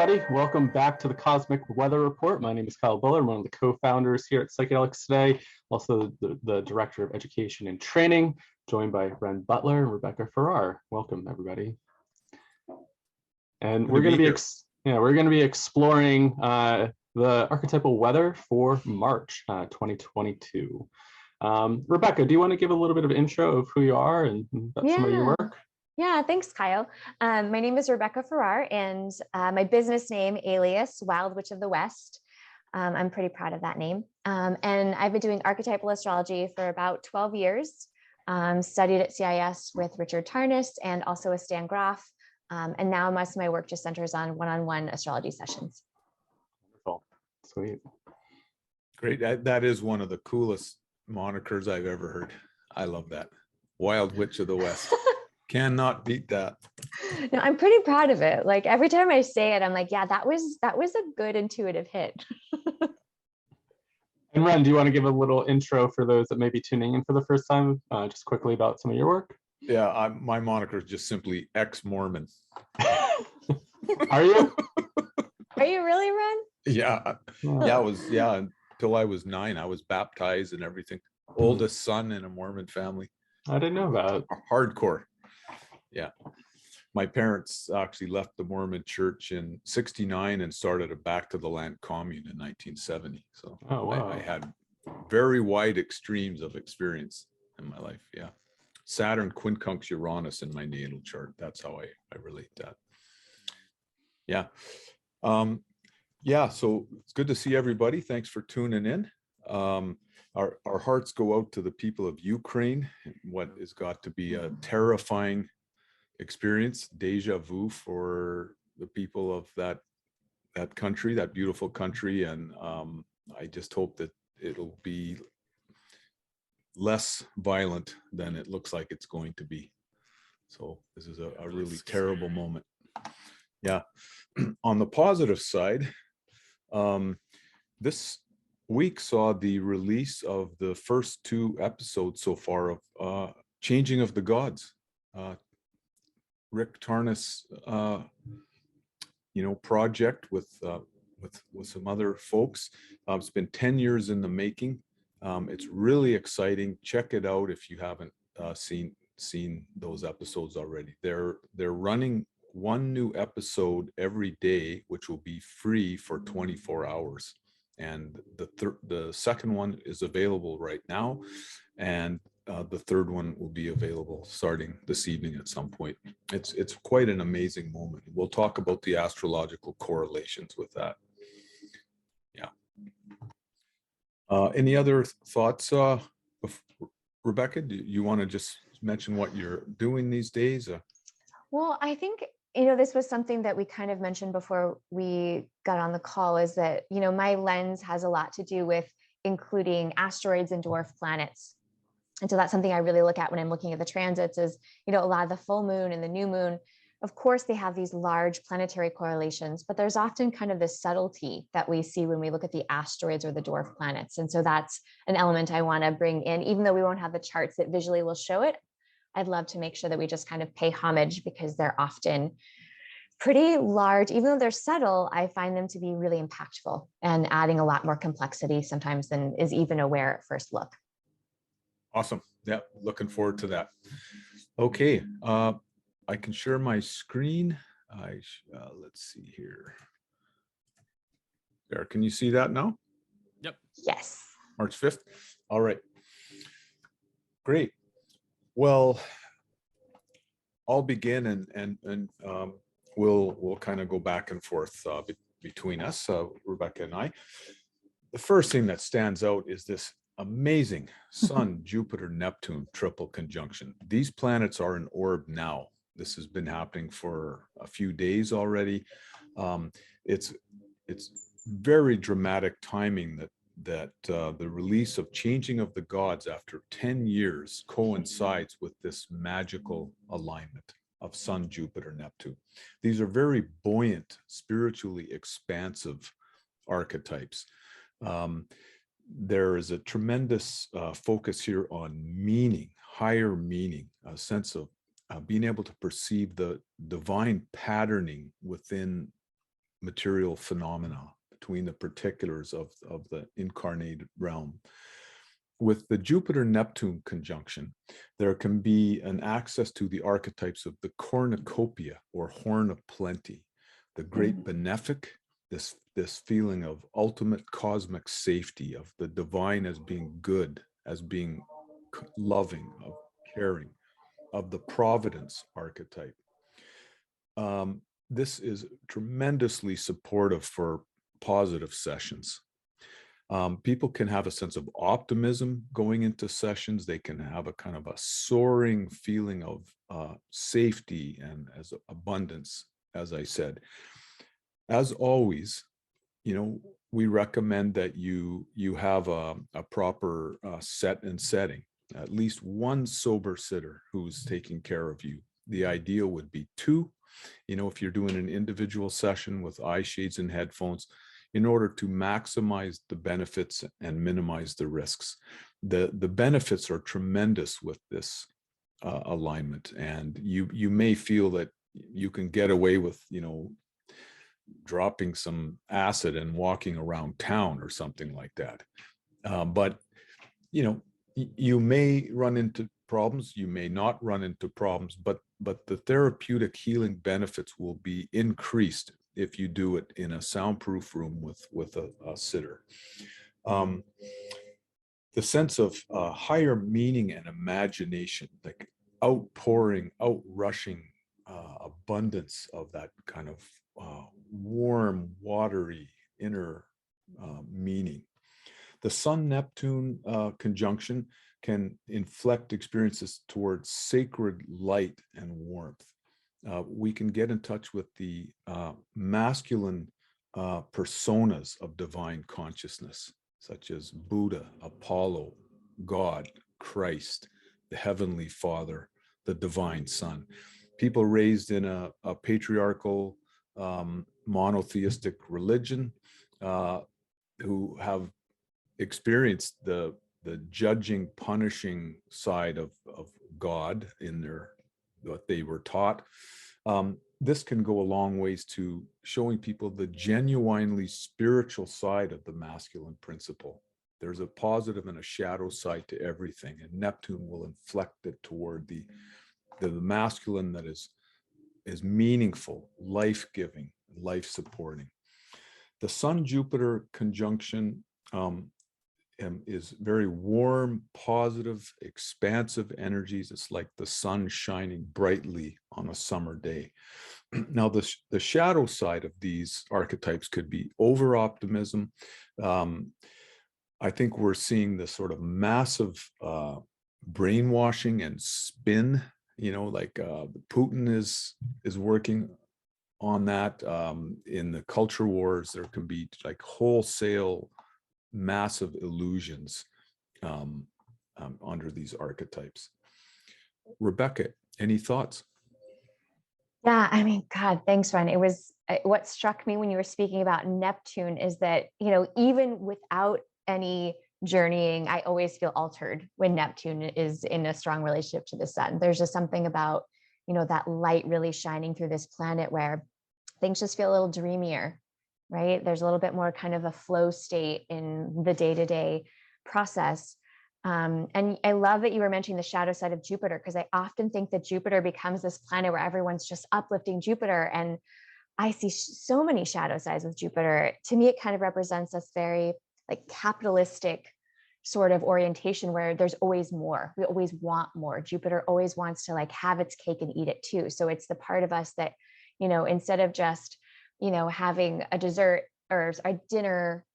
everybody. Welcome back to the Cosmic Weather Report. My name is Kyle Butler. I'm one of the co-founders here at Psychedelics-Today, also the Director of Education and Training, joined by Renn Butler and Rebecca Farrar. Welcome, everybody. And we're going to be exploring the archetypal weather for March 2022. Rebecca, do you want to give a little bit of intro of who you are and some of your work? Yeah, thanks, Kyle. My name is Rebecca Farrar, and my business name, alias Wild Witch of the West. I'm pretty proud of that name. And I've been doing archetypal astrology for about 12 years, studied at CIS with Richard Tarnas and also with Stan Grof. And now most of my work just centers on one-on-one astrology sessions. Wonderful. Sweet. Great. That is one of the coolest monikers I've ever heard. I love that. Wild Witch of the West. Cannot beat that. No, I'm pretty proud of it. Like every time I say it, I'm like, yeah, that was a good intuitive hit. And Renn, do you want to give a little intro for those that may be tuning in for the first time, just quickly about some of your work? Yeah, my moniker is just simply ex-Mormon. Are you? Are you really, Renn? Yeah, until I was 9, I was baptized and everything. Oldest son in a Mormon family. I didn't know that. Hardcore. Yeah. My parents actually left the Mormon church in '69 and started a back to the land commune in 1970. So wow. I had very wide extremes of experience in my life. Yeah. Saturn quincunx Uranus in my natal chart. That's how I relate that. Yeah. So it's good to see everybody. Thanks for tuning in. Our hearts go out to the people of Ukraine, what has got to be a terrifying experience, deja vu for the people of that country, that beautiful country. And I just hope that it'll be less violent than it looks like it's going to be. So this is a really terrible moment. Yeah. On the positive side, this week saw the release of the first 2 episodes so far of Changing of the Gods. Rick Tarnas, project with some other folks. It's been 10 years in the making. It's really exciting. Check it out if you haven't seen those episodes already. They're running 1 new episode every day, which will be free for 24 hours. And the second one is available right now, and the third one will be available starting this evening at some point. It's quite an amazing moment. We'll talk about the astrological correlations with that. Yeah. Any other thoughts, Rebecca? Do you want to just mention what you're doing these days? Well, I think this was something that we kind of mentioned before we got on the call, is that, my lens has a lot to do with including asteroids and dwarf planets. And so that's something I really look at when I'm looking at the transits is, a lot of the full moon and the new moon, of course, they have these large planetary correlations, but there's often kind of this subtlety that we see when we look at the asteroids or the dwarf planets. And so that's an element I want to bring in, even though we won't have the charts that visually will show it. I'd love to make sure that we just kind of pay homage, because they're often pretty large. Even though they're subtle, I find them to be really impactful and adding a lot more complexity sometimes than is even aware at first look. Awesome. Yeah, looking forward to that. Okay, I can share my screen. Let's see here. There, can you see that now? Yep. Yes. March 5th. All right. Great. Well, I'll begin and we'll kind of go back and forth between us, Rebecca and I. The first thing that stands out is this amazing Sun, Jupiter, Neptune triple conjunction. These planets are in orb now. This has been happening for a few days already. It's very dramatic timing that the release of Changing of the Gods after 10 years coincides with this magical alignment of Sun, Jupiter, Neptune. These are very buoyant, spiritually expansive archetypes. There is a tremendous focus here on meaning, higher meaning, a sense of being able to perceive the divine patterning within material phenomena, between the particulars of the incarnated realm. With the Jupiter-Neptune conjunction, there can be an access to the archetypes of the cornucopia, or horn of plenty, the great benefic, this feeling of ultimate cosmic safety, of the divine as being good, as being loving, of caring, of the providence archetype. This is tremendously supportive for positive sessions. People can have a sense of optimism going into sessions. They can have a kind of a soaring feeling of safety and as abundance, as I said. As always, we recommend that you have a proper set and setting, at least one sober sitter who's taking care of you. The ideal would be two, if you're doing an individual session with eye shades and headphones, in order to maximize the benefits and minimize the risks. The benefits are tremendous with this alignment, and you may feel that you can get away with, dropping some acid and walking around town or something like that. But, you may run into problems, you may not run into problems, but the therapeutic healing benefits will be increased if you do it in a soundproof room with a sitter. The sense of higher meaning and imagination, like outpouring, outrushing abundance of that kind of warm, watery inner meaning. The Sun-Neptune conjunction can inflect experiences towards sacred light and warmth. We can get in touch with the masculine personas of divine consciousness, such as Buddha, Apollo, God, Christ, the Heavenly Father, the Divine Son. People raised in a patriarchal, monotheistic religion who have experienced the judging, punishing side of God in what they were taught. This can go a long ways to showing people the genuinely spiritual side of the masculine principle. There's a positive and a shadow side to everything, and Neptune will inflect it toward the masculine that is meaningful, life-giving, life-supporting. The Sun-Jupiter conjunction is very warm, positive, expansive energies. It's like the sun shining brightly on a summer day. Now, the shadow side of these archetypes could be over-optimism. I think we're seeing this sort of massive brainwashing and spin, like Putin is working on that. In the culture wars, there can be like wholesale massive illusions under these archetypes. Rebecca, any thoughts? Yeah, I mean, God, thanks, Renn. It was what struck me when you were speaking about Neptune is that, even without any journeying, I always feel altered when Neptune is in a strong relationship to the sun. There's just something about, that light really shining through this planet where things just feel a little dreamier, right? There's a little bit more kind of a flow state in the day-to-day process. And I love that you were mentioning the shadow side of Jupiter, because I often think that Jupiter becomes this planet where everyone's just uplifting Jupiter. And I see so many shadow sides with Jupiter. To me, it kind of represents this very like capitalistic sort of orientation where there's always more. We always want more. Jupiter always wants to like have its cake and eat it too. So it's the part of us that, instead of just, having a dessert or a dinner,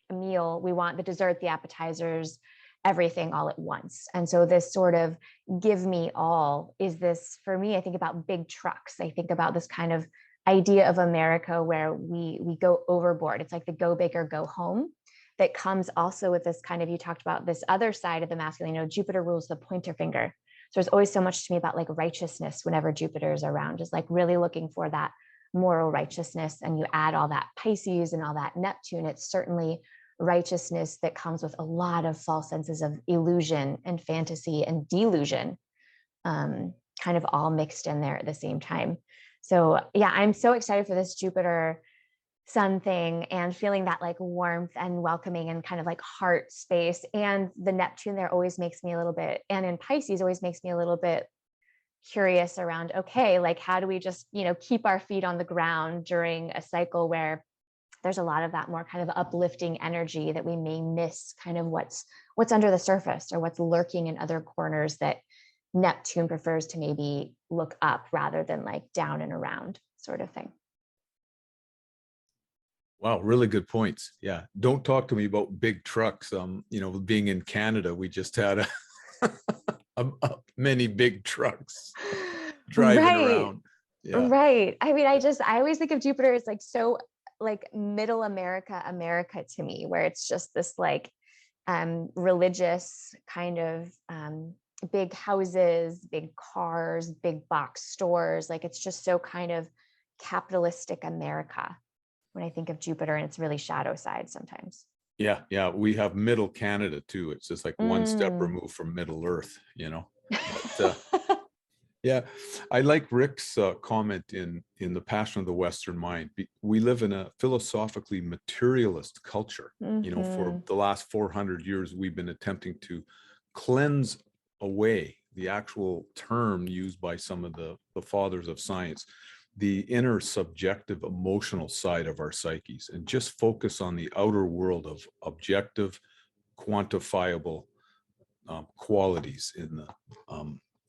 a meal, we want the dessert, the appetizers, everything all at once. And so this sort of give me all is this, for me, I think about big trucks. I think about this kind of idea of America where we go overboard. It's like the go big or go home that comes also with this kind of, you talked about this other side of the masculine, Jupiter rules the pointer finger. So there's always so much to me about like righteousness whenever Jupiter is around, just like really looking for that moral righteousness. And you add all that Pisces and all that Neptune, it's certainly righteousness that comes with a lot of false senses of illusion and fantasy and delusion, kind of all mixed in there at the same time. So yeah, I'm so excited for this Jupiter sun thing and feeling that like warmth and welcoming and kind of like heart space. And the Neptune there always makes me a little bit, and in Pisces always makes me a little bit curious around, okay, like how do we just, keep our feet on the ground during a cycle where there's a lot of that more kind of uplifting energy that we may miss kind of what's under the surface or what's lurking in other corners that Neptune prefers to maybe look up rather than like down and around sort of thing. Wow, really good points. Yeah. Don't talk to me about big trucks. Being in Canada, we just had many big trucks driving around. Yeah. Right. I mean, I always think of Jupiter as like so like middle America to me, where it's just this like religious kind of big houses, big cars, big box stores. Like it's just so kind of capitalistic America when I think of Jupiter, and it's really shadow side sometimes. Yeah. Yeah. We have middle Canada too. It's just like one step removed from Middle Earth, But, yeah, I like Rick's comment in The Passion of the Western Mind. We live in a philosophically materialist culture. For the last 400 years, we've been attempting to cleanse away the actual term used by some of the fathers of science, the inner subjective emotional side of our psyches, and just focus on the outer world of objective, quantifiable qualities in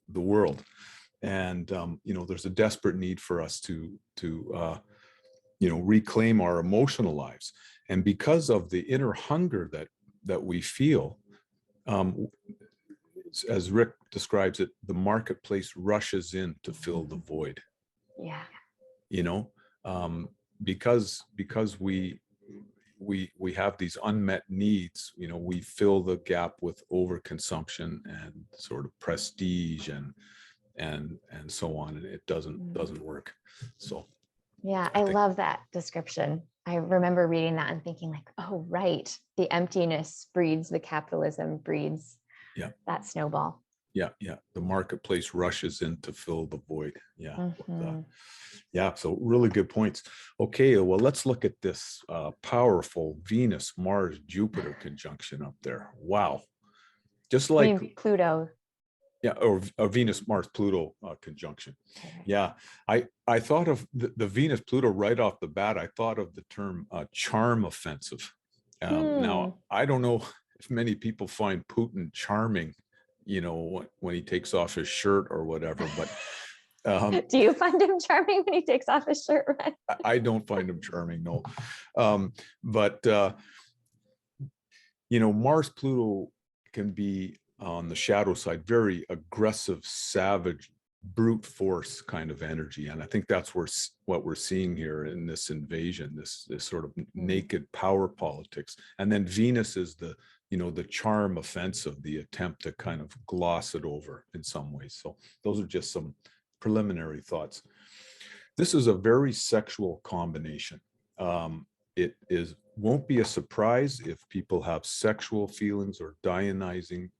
the world. And there's a desperate need for us to reclaim our emotional lives. And because of the inner hunger that we feel, as Rick describes it, the marketplace rushes in to fill the void. Yeah. Because we have these unmet needs, we fill the gap with overconsumption and sort of prestige and so on, and it doesn't work. So yeah, I love that description. I remember reading that and thinking like, oh right, the emptiness breeds the capitalism, breeds that snowball. Yeah, the marketplace rushes in to fill the void. So really good points. Okay, well, let's look at this powerful Venus Mars Jupiter conjunction up there. Wow, just like Pluto. Yeah, or a Venus Mars Pluto conjunction. Yeah, I thought of the Venus Pluto right off the bat. I thought of the term charm offensive. Now, I don't know if many people find Putin charming, when he takes off his shirt or whatever, but do you find him charming when he takes off his shirt, Renn? I don't find him charming, no. But Mars Pluto can be, on the shadow side, very aggressive, savage, brute force kind of energy. And I think that's what we're seeing here in this invasion, this sort of naked power politics. And then Venus is the charm offensive, the attempt to kind of gloss it over in some ways. So those are just some preliminary thoughts. This is a very sexual combination. It won't be a surprise if people have sexual feelings or Dionysian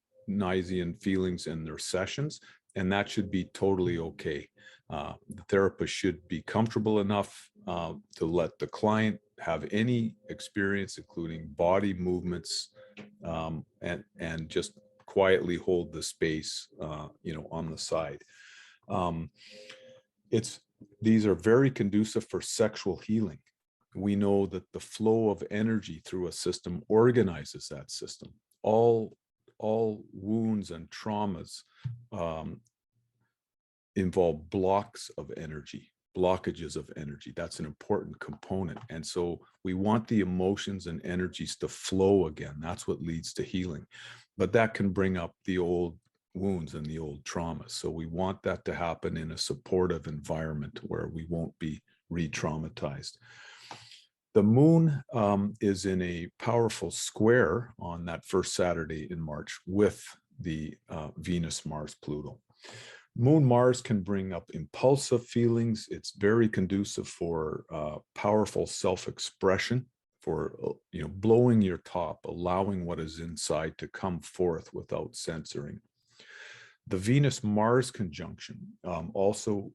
feelings in their sessions, and that should be totally okay. The therapist should be comfortable enough to let the client have any experience, including body movements, and just quietly hold the space, on the side. These are very conducive for sexual healing. We know that the flow of energy through a system organizes that system. All wounds and traumas involve blocks of energy, blockages of energy. That's an important component. And so we want the emotions and energies to flow again. That's what leads to healing. But that can bring up the old wounds and the old traumas. So we want that to happen in a supportive environment where we won't be re-traumatized. The moon is in a powerful square on that first Saturday in March with the Venus, Mars, Pluto. Moon Mars can bring up impulsive feelings. It's very conducive for powerful self-expression, for blowing your top, allowing what is inside to come forth without censoring. The Venus-Mars conjunction also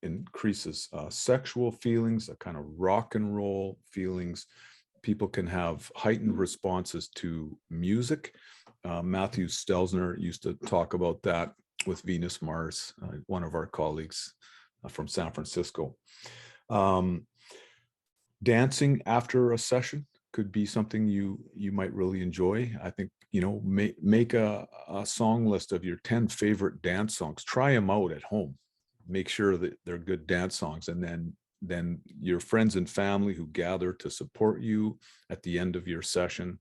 increases sexual feelings, a kind of rock and roll feelings. People can have heightened responses to music. Matthew Stelzner used to talk about that with Venus-Mars, one of our colleagues from San Francisco. Dancing after a session could be something you might really enjoy. I think, make a song list of your 10 favorite dance songs. Try them out at home. Make sure that they're good dance songs, and then your friends and family who gather to support you at the end of your session,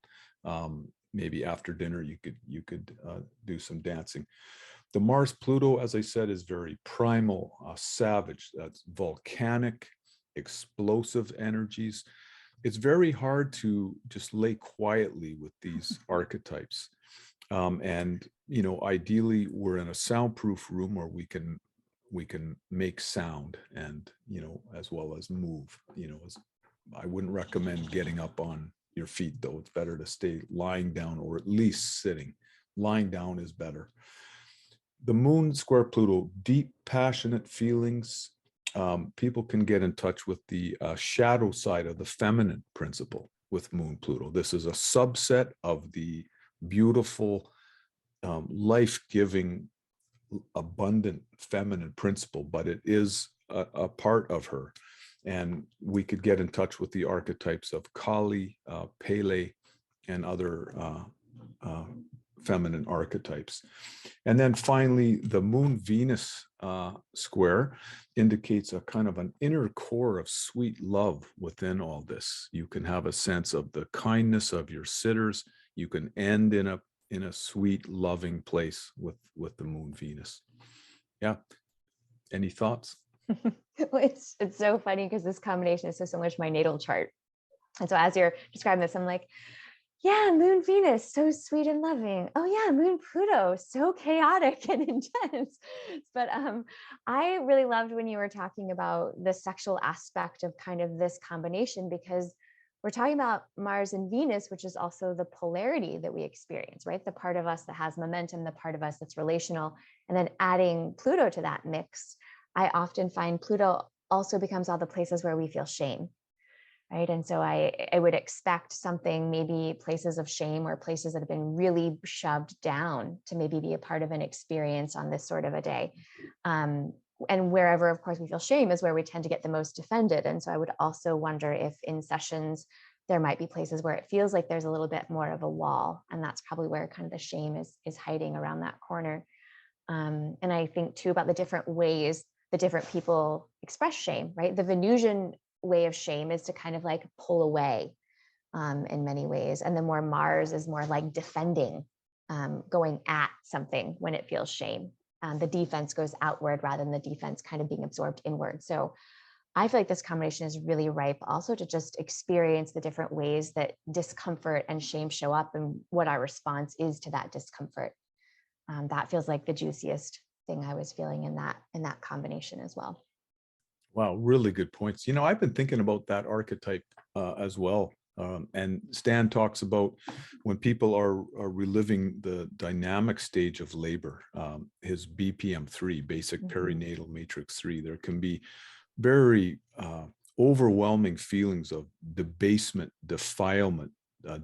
maybe after dinner, you could do some dancing. The Mars Pluto, as I said, is very primal, savage. That's volcanic, explosive energies. It's very hard to just lay quietly with these archetypes. And, ideally we're in a soundproof room where we can make sound and, as well as move, I wouldn't recommend getting up on your feet though. It's better to stay lying down, or at least sitting. Lying down is better. The Moon square Pluto, deep, passionate feelings. People can get in touch with the shadow side of the feminine principle with Moon Pluto. This is a subset of the beautiful, life-giving, abundant feminine principle, but it is a part of her. And we could get in touch with the archetypes of Kali, Pele, and other feminine archetypes. And then finally, the Moon-Venus square indicates a kind of an inner core of sweet love within all this. You can have a sense of the kindness of your sitters. You can end in a sweet, loving place with the Moon-Venus. Yeah. Any thoughts? Well, it's so funny because this combination is so much my natal chart. And so as you're describing this, I'm like, yeah, Moon Venus, so sweet and loving. Oh yeah, Moon Pluto, so chaotic and intense. But I really loved when you were talking about the sexual aspect of kind of this combination, because we're talking about Mars and Venus, which is also the polarity that we experience, right? The part of us that has momentum, the part of us that's relational, and then adding Pluto to that mix. I often find Pluto also becomes all the places where we feel shame. Right. And so I would expect something, maybe places of shame or places that have been really shoved down, to maybe be a part of an experience on this sort of a day. And wherever, of course, we feel shame is where we tend to get the most defended. And so I would also wonder if in sessions, there might be places where it feels like there's a little bit more of a wall. And that's probably where kind of the shame is hiding around that corner. And I think too about the different ways the different people express shame, right? The Venusian way of shame is to kind of like pull away in many ways. And the more Mars is more like defending, going at something when it feels shame. The defense goes outward rather than the defense kind of being absorbed inward. So I feel like this combination is really ripe also to just experience the different ways that discomfort and shame show up and what our response is to that discomfort. That feels like the juiciest thing I was feeling in that combination as well. Wow, really good points. I've been thinking about that archetype as well. And Stan talks about when people are reliving the dynamic stage of labor, his BPM3, basic perinatal matrix 3, there can be very overwhelming feelings of debasement, defilement,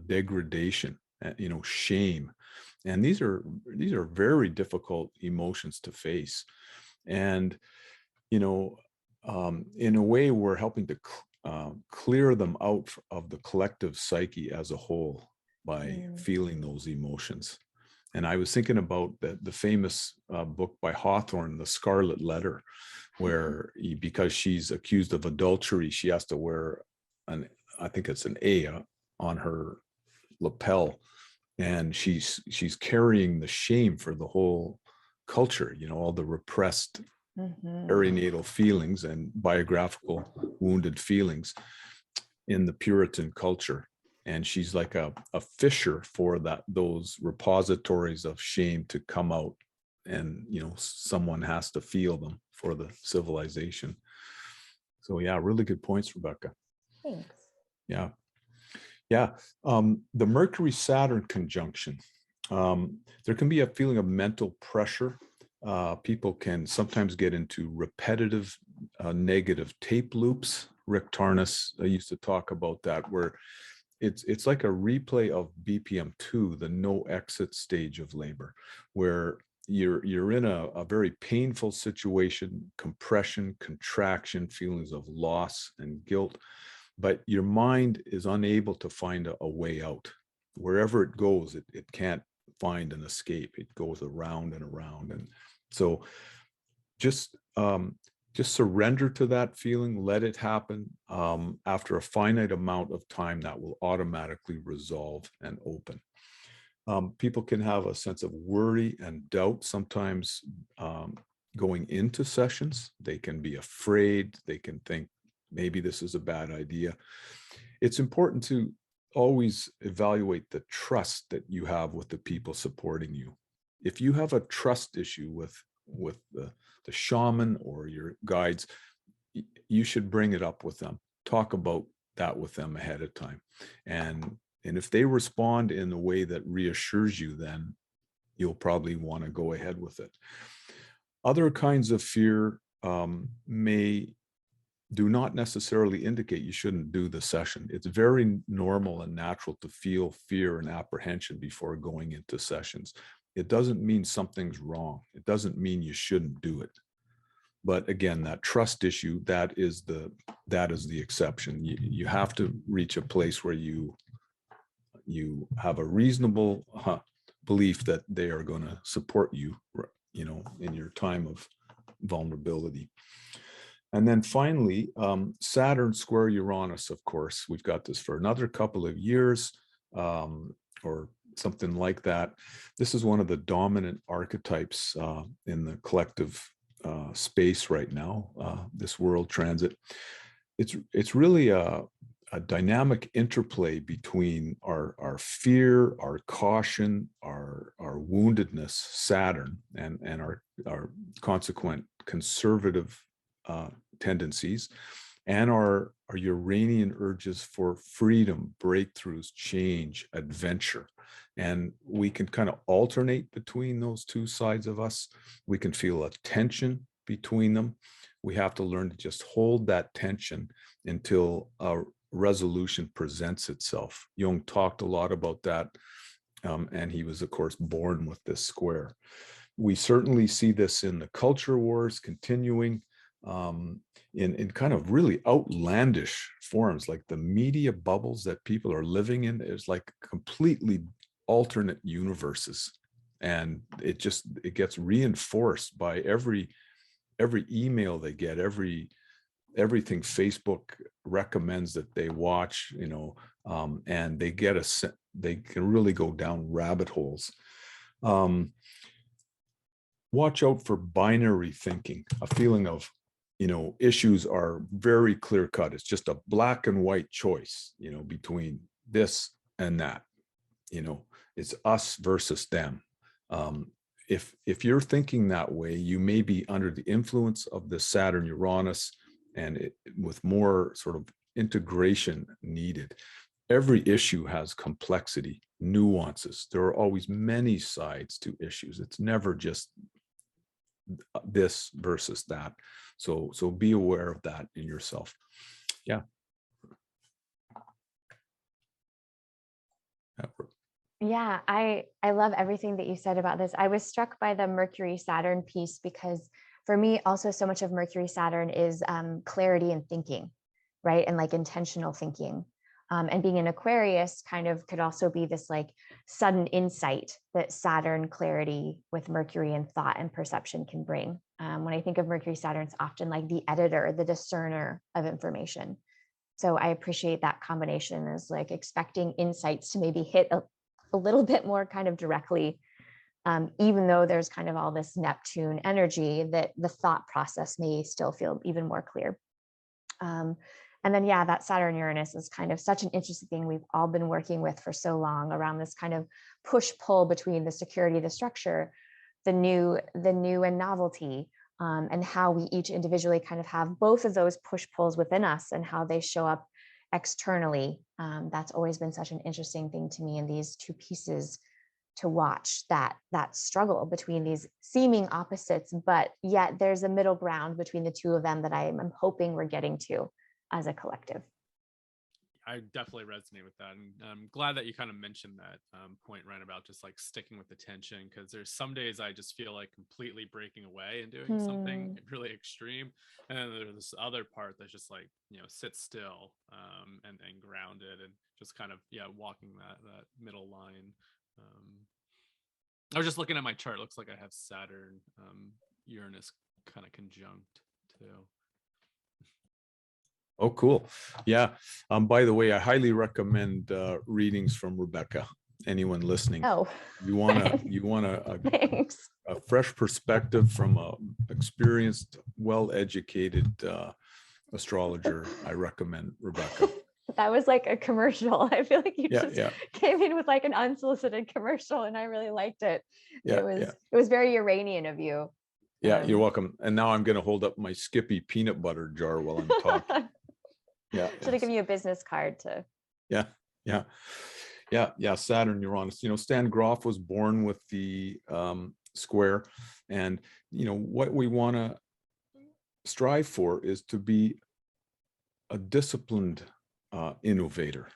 degradation, shame. And these are very difficult emotions to face. And, in a way, we're helping to clear them out of the collective psyche as a whole by feeling those emotions. And I was thinking about the famous book by Hawthorne, The Scarlet Letter, where because she's accused of adultery, she has to wear I think it's an A on her lapel. And she's carrying the shame for the whole culture, all the repressed perinatal feelings and biographical wounded feelings in the Puritan culture. And she's like a fisher for those repositories of shame to come out, and someone has to feel them for the civilization. So yeah, really good points, Rebecca. Thanks. Yeah. The Mercury-Saturn conjunction There can be a feeling of mental pressure. People can sometimes get into repetitive negative tape loops. Rick Tarnas used to talk about that, where it's like a replay of BPM2, the no exit stage of labor, where you're in a very painful situation, compression, contraction, feelings of loss and guilt, but your mind is unable to find a way out. Wherever it goes, it can't find an escape. It goes around and around. And so just surrender to that feeling, let it happen. After a finite amount of time, that will automatically resolve and open. People can have a sense of worry and doubt sometimes going into sessions. They can be afraid. They can think, maybe this is a bad idea. It's important to always evaluate the trust that you have with the people supporting you. If you have a trust issue with the shaman or your guides, you should bring it up with them. Talk about that with them ahead of time. And if they respond in a way that reassures you, then you'll probably want to go ahead with it. Other kinds of fear do not necessarily indicate you shouldn't do the session. It's very normal and natural to feel fear and apprehension before going into sessions. It doesn't mean something's wrong. It doesn't mean you shouldn't do it. But again, that trust issue, that is the exception. You have to reach a place where you have a reasonable belief that they are going to support you, in your time of vulnerability. And then finally, Saturn square Uranus, of course, we've got this for another couple of years or something like that. This is one of the dominant archetypes in the collective space right now, this world transit. It's really a dynamic interplay between our fear, our caution, our woundedness, Saturn, and our consequent conservative tendencies, and our Uranian urges for freedom, breakthroughs, change, adventure. And we can kind of alternate between those two sides of us. We can feel a tension between them. We have to learn to just hold that tension until a resolution presents itself. Jung talked a lot about that, and he was, of course, born with this square. We certainly see this in the culture wars continuing, in kind of really outlandish forms, like the media bubbles that people are living in is like completely alternate universes, and it gets reinforced by every email they get, everything Facebook recommends that they watch, and they can really go down rabbit holes. Watch out for binary thinking, a feeling of, issues are very clear cut. It's just a black and white choice, between this and that. It's us versus them. If you're thinking that way, you may be under the influence of the Saturn Uranus, and with more sort of integration needed. Every issue has complexity, nuances. There are always many sides to issues. It's never just this versus that. So be aware of that in yourself. Yeah. Yeah, I love everything that you said about this. I was struck by the Mercury Saturn piece because for me, also so much of Mercury Saturn is clarity and thinking, right? And like intentional thinking. And being an Aquarius kind of could also be this like sudden insight that Saturn clarity with Mercury and thought and perception can bring. When I think of Mercury Saturn, it's often like the editor, the discerner of information. So I appreciate that combination as like expecting insights to maybe hit a little bit more kind of directly, even though there's kind of all this Neptune energy, that the thought process may still feel even more clear. And then, yeah, that Saturn Uranus is kind of such an interesting thing we've all been working with for so long around this kind of push pull between the security, the structure, the new and novelty, and how we each individually kind of have both of those push pulls within us and how they show up externally. That's always been such an interesting thing to me, and these two pieces to watch that struggle between these seeming opposites, but yet there's a middle ground between the two of them that I'm hoping we're getting to as a collective. I definitely resonate with that, and I'm glad that you kind of mentioned that point, Renn, about just like sticking with the tension, because there's some days I just feel like completely breaking away and doing something really extreme, and then there's this other part that's just like, you know, sit still and grounded, and just kind of walking that middle line. I was just looking at my chart. It looks like I have Saturn Uranus kind of conjunct too. Oh, cool. Yeah. By the way, I highly recommend readings from Rebecca. Anyone listening? Oh, you want a thanks. A fresh perspective from a experienced, well-educated astrologer. I recommend Rebecca. That was like a commercial. I feel like you just yeah. came in with like an unsolicited commercial, and I really liked it. Yeah, it was very Uranian of you. Yeah, you're welcome. And now I'm going to hold up my Skippy peanut butter jar while I'm talking. Should have given you a business card to. Yeah. Saturn, Uranus. You know, Stan Grof was born with the square, and you know what we want to strive for is to be a disciplined innovator,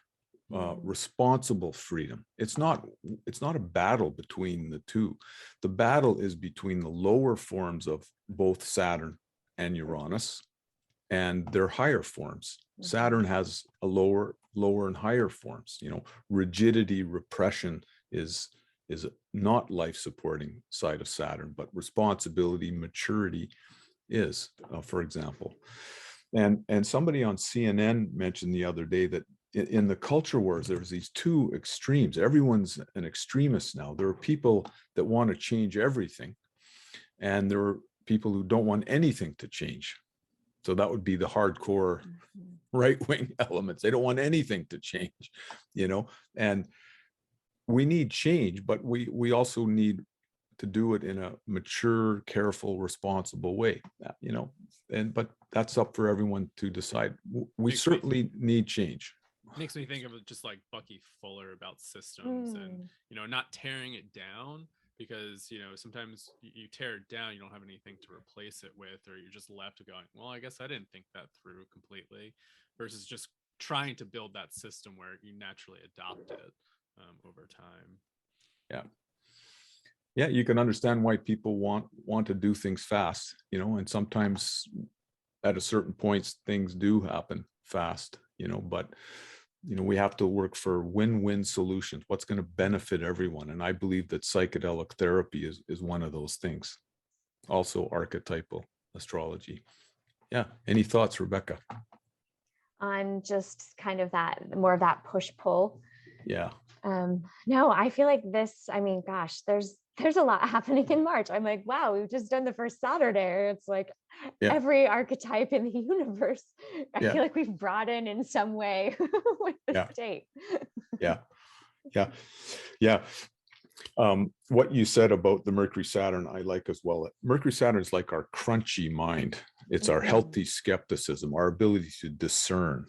responsible freedom. It's not a battle between the two. The battle is between the lower forms of both Saturn and Uranus and their higher forms. Saturn has a lower and higher forms. You know, rigidity, repression is not life-supporting side of Saturn, but responsibility, maturity is, for example. And somebody on CNN mentioned the other day that in the culture wars, there's these two extremes. Everyone's an extremist now. There are people that want to change everything, and there are people who don't want anything to change. So that would be the hardcore right-wing elements. They don't want anything to change, you know, and we need change, but we also need to do it in a mature, careful, responsible way, you know, but that's up for everyone to decide. We certainly need change. Makes me think of just like Bucky Fuller about systems and, you know, not tearing it down, because, you know, sometimes you tear it down, you don't have anything to replace it with, or you're just left going, well, I guess I didn't think that through completely, versus just trying to build that system where you naturally adopt it over time. Yeah, you can understand why people want to do things fast, you know, and sometimes at a certain point things do happen fast, you know, but you know, we have to work for win-win solutions. What's going to benefit everyone? And I believe that psychedelic therapy is one of those things. Also archetypal astrology. Yeah. Any thoughts, Rebecca? On just kind of that, more of that push-pull. Yeah. No, I feel like this, I mean, gosh, there's a lot happening in March. I'm like, wow, we've just done the first Saturday. It's like every archetype in the universe, I feel like we've brought in some way with this date. Yeah. What you said about the Mercury Saturn, I like as well. Mercury Saturn is like our crunchy mind. It's our healthy skepticism, our ability to discern,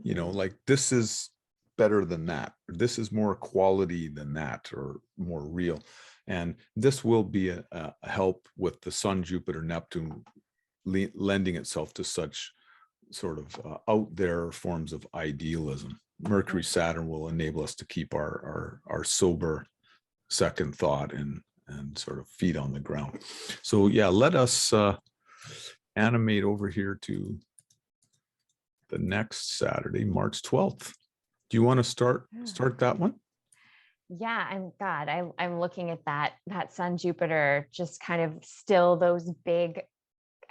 you know, like this is better than that, or this is more quality than that, or more real. And this will be a help with the Sun, Jupiter, Neptune lending itself to such sort of out there forms of idealism. Mercury Saturn will enable us to keep our sober second thought and sort of feet on the ground. So yeah, let us animate over here to the next Saturday, March 12th. Do you want to start that one? Yeah, and God, I'm looking at that Sun Jupiter, just kind of still those big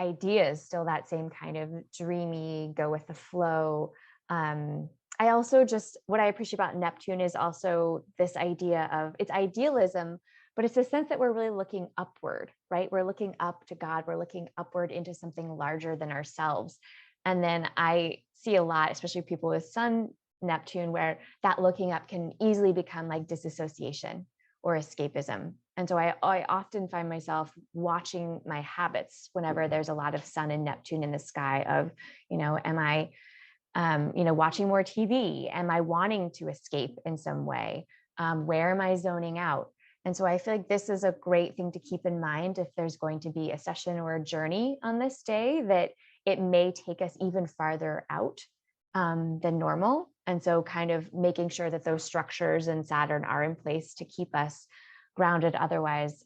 ideas, still that same kind of dreamy, go with the flow. I also just, what I appreciate about Neptune is also this idea of, it's idealism, but it's a sense that we're really looking upward, right? We're looking up to God. We're looking upward into something larger than ourselves. And then I see a lot, especially people with Sun Neptune, where that looking up can easily become like disassociation or escapism. And so I often find myself watching my habits whenever there's a lot of Sun and Neptune in the sky of, you know, am I, watching more TV? Am I wanting to escape in some way? Where am I zoning out? And so I feel like this is a great thing to keep in mind if there's going to be a session or a journey on this day, that it may take us even farther out than normal. And so kind of making sure that those structures in Saturn are in place to keep us grounded. Otherwise,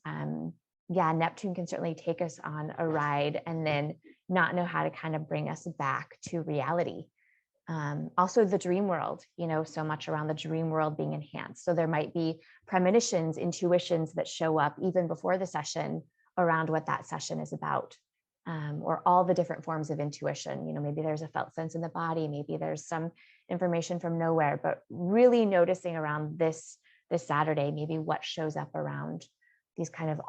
yeah, Neptune can certainly take us on a ride and then not know how to kind of bring us back to reality. Also the dream world, so much around the dream world being enhanced. So there might be premonitions, intuitions that show up even before the session around what that session is about, or all the different forms of intuition. Maybe there's a felt sense in the body, maybe there's some information from nowhere, but really noticing around this Saturday, maybe what shows up around these kind of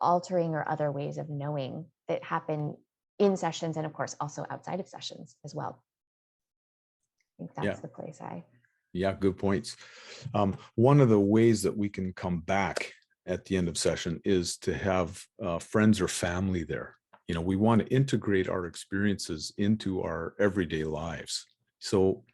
altering or other ways of knowing that happen in sessions, and of course also outside of sessions as well. I think that's the place Yeah, good points. One of the ways that we can come back at the end of session is to have friends or family there. We want to integrate our experiences into our everyday lives. So,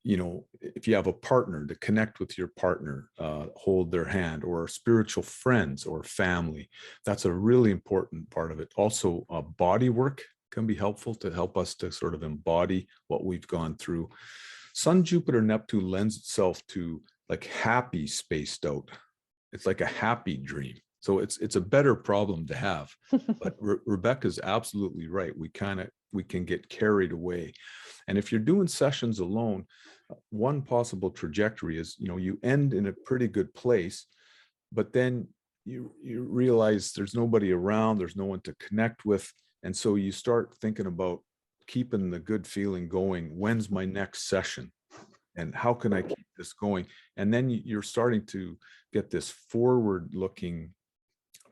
if you have a partner, to connect with your partner, hold their hand, or spiritual friends or family, that's a really important part of it. Also, body work can be helpful to help us to sort of embody what we've gone through. Sun, Jupiter, Neptune lends itself to like happy spaced out. It's like a happy dream. So it's a better problem to have. But Rebecca's absolutely right. We can get carried away. And if you're doing sessions alone, one possible trajectory is, you end in a pretty good place, but then you realize there's nobody around, there's no one to connect with. And so you start thinking about keeping the good feeling going. When's my next session? And how can I keep this going? And then you're starting to get this forward-looking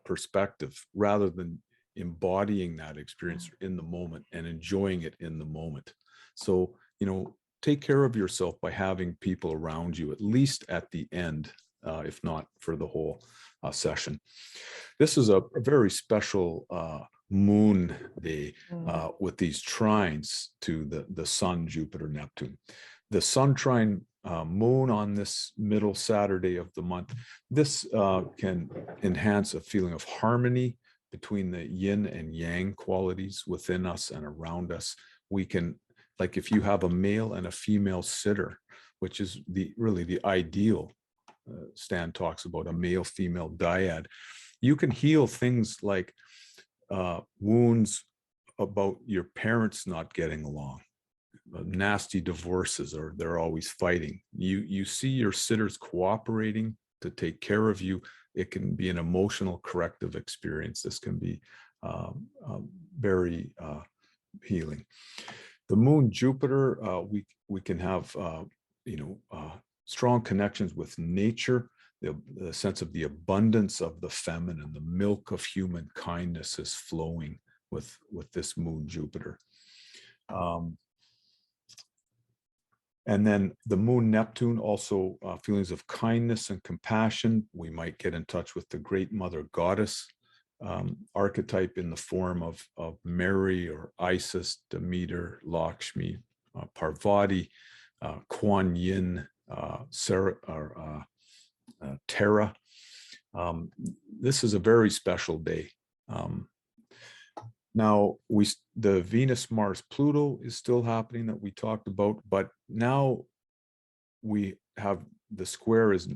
perspective rather than embodying that experience in the moment and enjoying it in the moment. So, take care of yourself by having people around you, at least at the end, if not for the whole session. This is a very special moon day with these trines to the Sun, Jupiter, Neptune. The Sun trine moon on this middle Saturday of the month, this can enhance a feeling of harmony between the yin and yang qualities within us and around us. We can, like if you have a male and a female sitter, which is really the ideal, Stan talks about a male-female dyad, you can heal things like wounds about your parents not getting along, nasty divorces, or they're always fighting. You see your sitters cooperating to take care of you. It can be an emotional corrective experience. This can be very healing. The moon, Jupiter, we can have strong connections with nature. The sense of the abundance of the feminine, the milk of human kindness is flowing with this moon, Jupiter. And then the moon, Neptune, also feelings of kindness and compassion. We might get in touch with the great mother goddess archetype in the form of Mary or Isis, Demeter, Lakshmi, Parvati, Kuan Yin, Sarah, or Terra. This is a very special day. Now, the Venus, Mars, Pluto is still happening that we talked about, but now we have the square is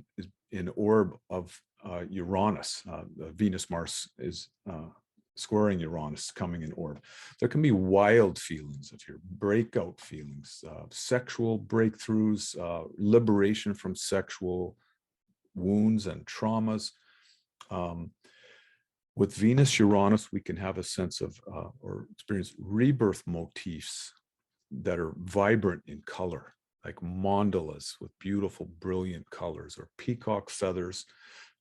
in orb of Uranus. Venus, Mars is squaring Uranus, coming in orb. There can be wild feelings of your breakout feelings, sexual breakthroughs, liberation from sexual wounds and traumas. With Venus, Uranus, we can have a sense of or experience rebirth motifs that are vibrant in color, like mandalas with beautiful, brilliant colors, or peacock feathers.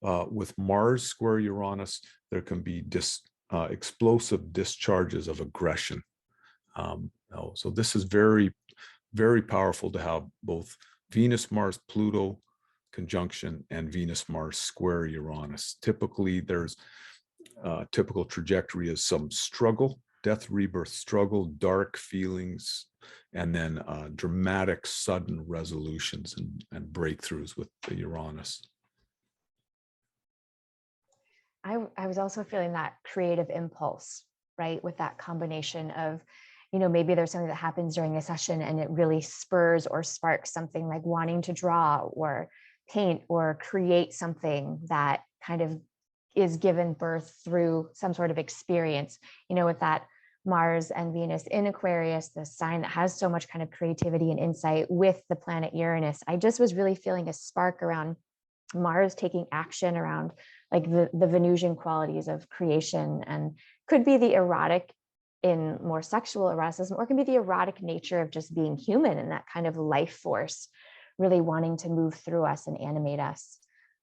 With Mars square Uranus, there can be explosive discharges of aggression. So this is very, very powerful to have both Venus, Mars, Pluto conjunction and Venus, Mars square Uranus. Typically, there's typical trajectory is some struggle, death, rebirth, struggle, dark feelings, and then dramatic, sudden resolutions and breakthroughs with the Uranus. I was also feeling that creative impulse, right? With that combination of, maybe there's something that happens during a session and it really spurs or sparks something like wanting to draw or paint or create something that kind of is given birth through some sort of experience, with that Mars and Venus in Aquarius, the sign that has so much kind of creativity and insight with the planet Uranus. I just was really feeling a spark around Mars taking action around like the Venusian qualities of creation, and could be the erotic in more sexual eroticism, or can be the erotic nature of just being human and that kind of life force really wanting to move through us and animate us.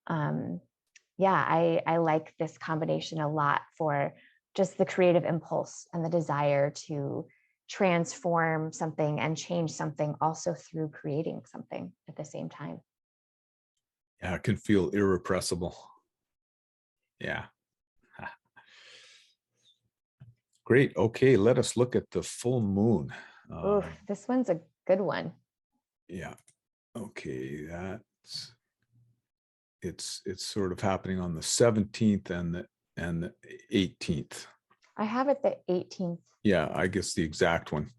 I like this combination a lot for just the creative impulse and the desire to transform something and change something, also through creating something at the same time. Yeah, it can feel irrepressible. Yeah. Great. Okay, let us look at the full moon. Ooh, this one's a good one. Yeah. Okay, it's sort of happening on the 17th and the 18th. I have it the 18th. Yeah, I guess the exact one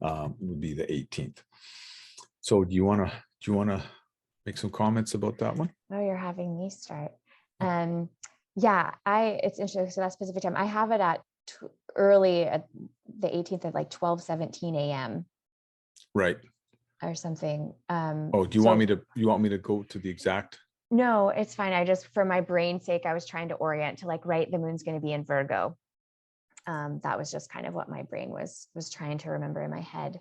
would be the 18th. So do you want to make some comments about that one? Oh, you're having me start. It's interesting. So that specific time, I have it at early at the 18th at like 12:17 a.m. Right. or something. Do you want me to go to the exact? No, it's fine. I just, for my brain's sake, I was trying to orient to like, right, the moon's going to be in Virgo. That was just kind of what my brain was trying to remember in my head.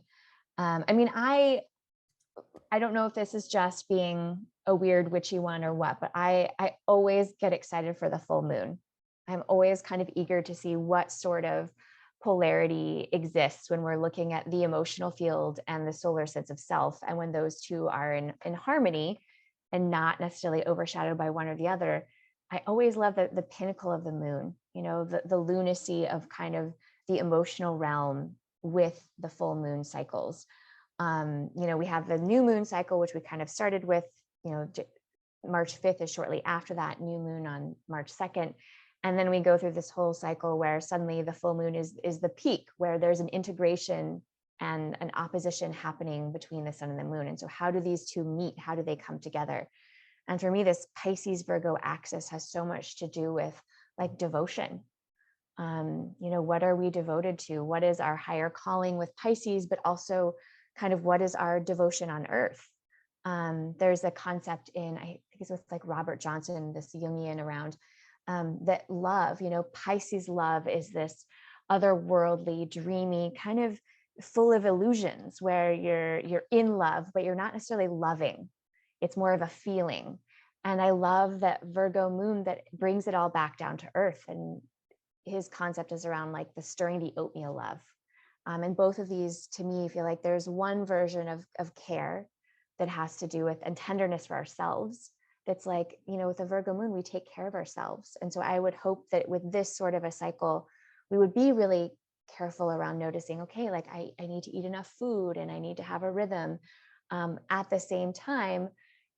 I don't know if this is just being a weird witchy one or what, but I always get excited for the full moon. I'm always kind of eager to see what sort of polarity exists when we're looking at the emotional field and the solar sense of self. And when those two are in harmony and not necessarily overshadowed by one or the other, I always love the pinnacle of the moon, the lunacy of kind of the emotional realm with the full moon cycles. We have the new moon cycle, which we kind of started with, March 5th is shortly after that, new moon on March 2nd. And then we go through this whole cycle where suddenly the full moon is the peak, where there's an integration and an opposition happening between the sun and the moon. And so how do these two meet? How do they come together? And for me, this Pisces Virgo axis has so much to do with like devotion. What are we devoted to? What is our higher calling with Pisces, but also kind of what is our devotion on earth? There's a concept in, I think it's with like Robert Johnson, this Jungian around that love, Pisces love is this otherworldly, dreamy, kind of full of illusions where you're in love, but you're not necessarily loving. It's more of a feeling. And I love that Virgo moon that brings it all back down to earth. And his concept is around like the stirring the oatmeal love. And both of these, to me, feel like there's one version of care that has to do with, and tenderness for ourselves. That's like, with the Virgo moon, we take care of ourselves. And so I would hope that with this sort of a cycle, we would be really careful around noticing, okay, like I need to eat enough food and I need to have a rhythm. At the same time,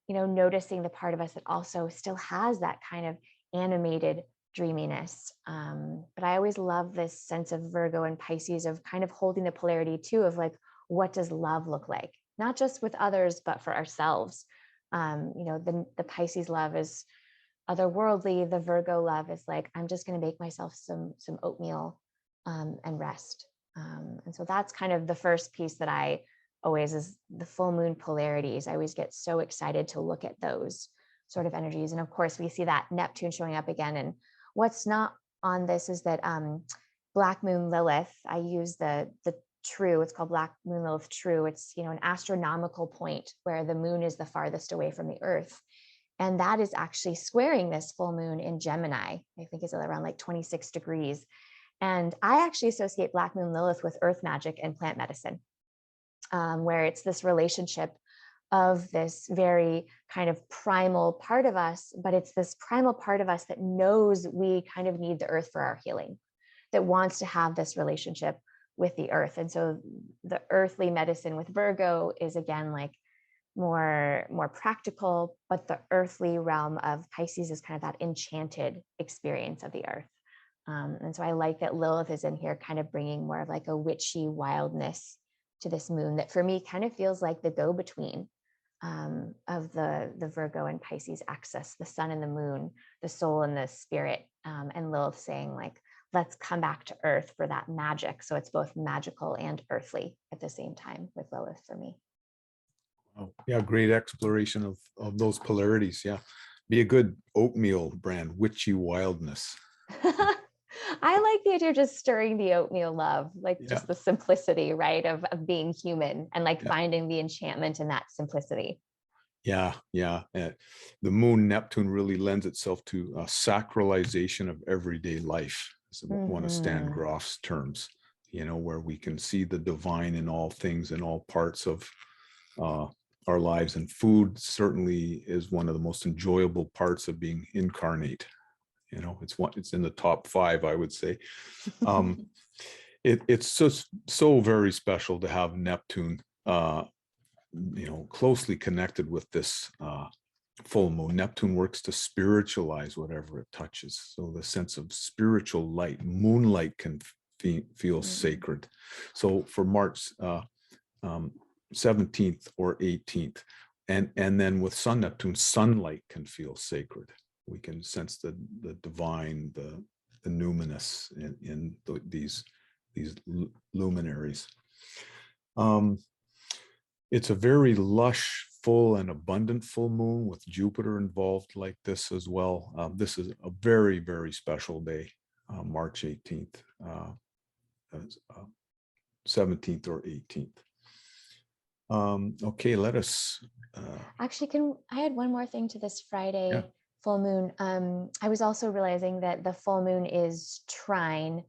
noticing the part of us that also still has that kind of animated dreaminess. But I always love this sense of Virgo and Pisces of kind of holding the polarity too of like, what does love look like? Not just with others, but for ourselves. The Pisces love is otherworldly. The Virgo love is like, I'm just going to make myself some oatmeal and rest. And so that's kind of the first piece that I always is the full moon polarities. I always get so excited to look at those sort of energies. And of course, we see that Neptune showing up again. And what's not on this is that Black Moon Lilith, I use the true, it's called Black Moon Lilith true. It's, an astronomical point where the moon is the farthest away from the earth. And that is actually squaring this full moon in Gemini. I think it's around like 26 degrees. And I actually associate Black Moon Lilith with earth magic and plant medicine, where it's this relationship of this very kind of primal part of us, but it's this primal part of us that knows we kind of need the earth for our healing, that wants to have this relationship with the earth. And so the earthly medicine with Virgo is again like more practical, but the earthly realm of Pisces is kind of that enchanted experience of the earth. And so I like that Lilith is in here kind of bringing more of like a witchy wildness to this moon that for me kind of feels like the go-between of the Virgo and Pisces axis, the sun and the moon, the soul and the spirit, and Lilith saying like, let's come back to earth for that magic. So it's both magical and earthly at the same time with Lilith for me. Oh, yeah, great exploration of those polarities. Yeah, be a good oatmeal brand, witchy wildness. I like the idea of just stirring the oatmeal love, like Yeah. just the simplicity, right, of being human and like Yeah. finding the enchantment in that simplicity. Yeah, yeah. The moon Neptune really lends itself to a sacralization of everyday life, is one of Stan Grof's terms, you know, where we can see the divine in all things, in all parts of our lives. And food certainly is one of the most enjoyable parts of being incarnate. You know, it's in the top 5, I would say. It's just so very special to have Neptune, you know, closely connected with this full moon. Neptune works to spiritualize whatever it touches. So the sense of spiritual light, moonlight can feel sacred. So for March 17th or 18th, and then with Sun Neptune, sunlight can feel sacred. We can sense the divine, the numinous in these luminaries. It's a very lush, full, and abundant full moon with Jupiter involved like this as well. This is a very, very special day, March 18th, 17th or 18th. Okay, let us. Actually, I had one more thing to this Friday full moon. I was also realizing that the full moon is trine.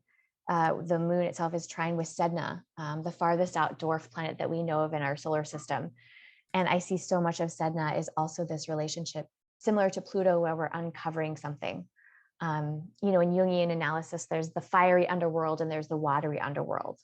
The moon itself is trine with Sedna, the farthest out dwarf planet that we know of in our solar system. And I see so much of Sedna is also this relationship similar to Pluto, where we're uncovering something. You know, in Jungian analysis, there's the fiery underworld and there's the watery underworld.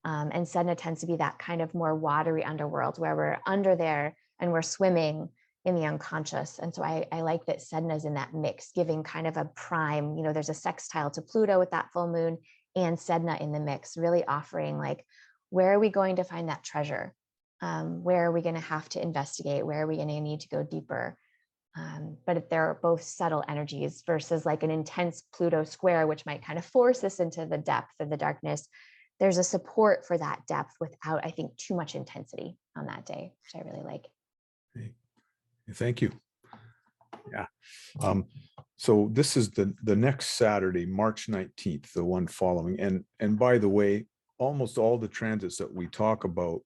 And Sedna tends to be that kind of more watery underworld where we're under there and we're swimming in the unconscious. And so I like that Sedna is in that mix, giving kind of a prime, you know, there's a sextile to Pluto with that full moon and Sedna in the mix, really offering like, where are we going to find that treasure? Where are we going to have to investigate? Where are we going to need to go deeper? But they're both subtle energies versus like an intense Pluto square, which might kind of force us into the depth of the darkness. There's a support for that depth without, I think, too much intensity on that day, which I really like. Thank you. Yeah. So this is the next Saturday, March 19th, the one following. And by the way, almost all the transits that we talk about,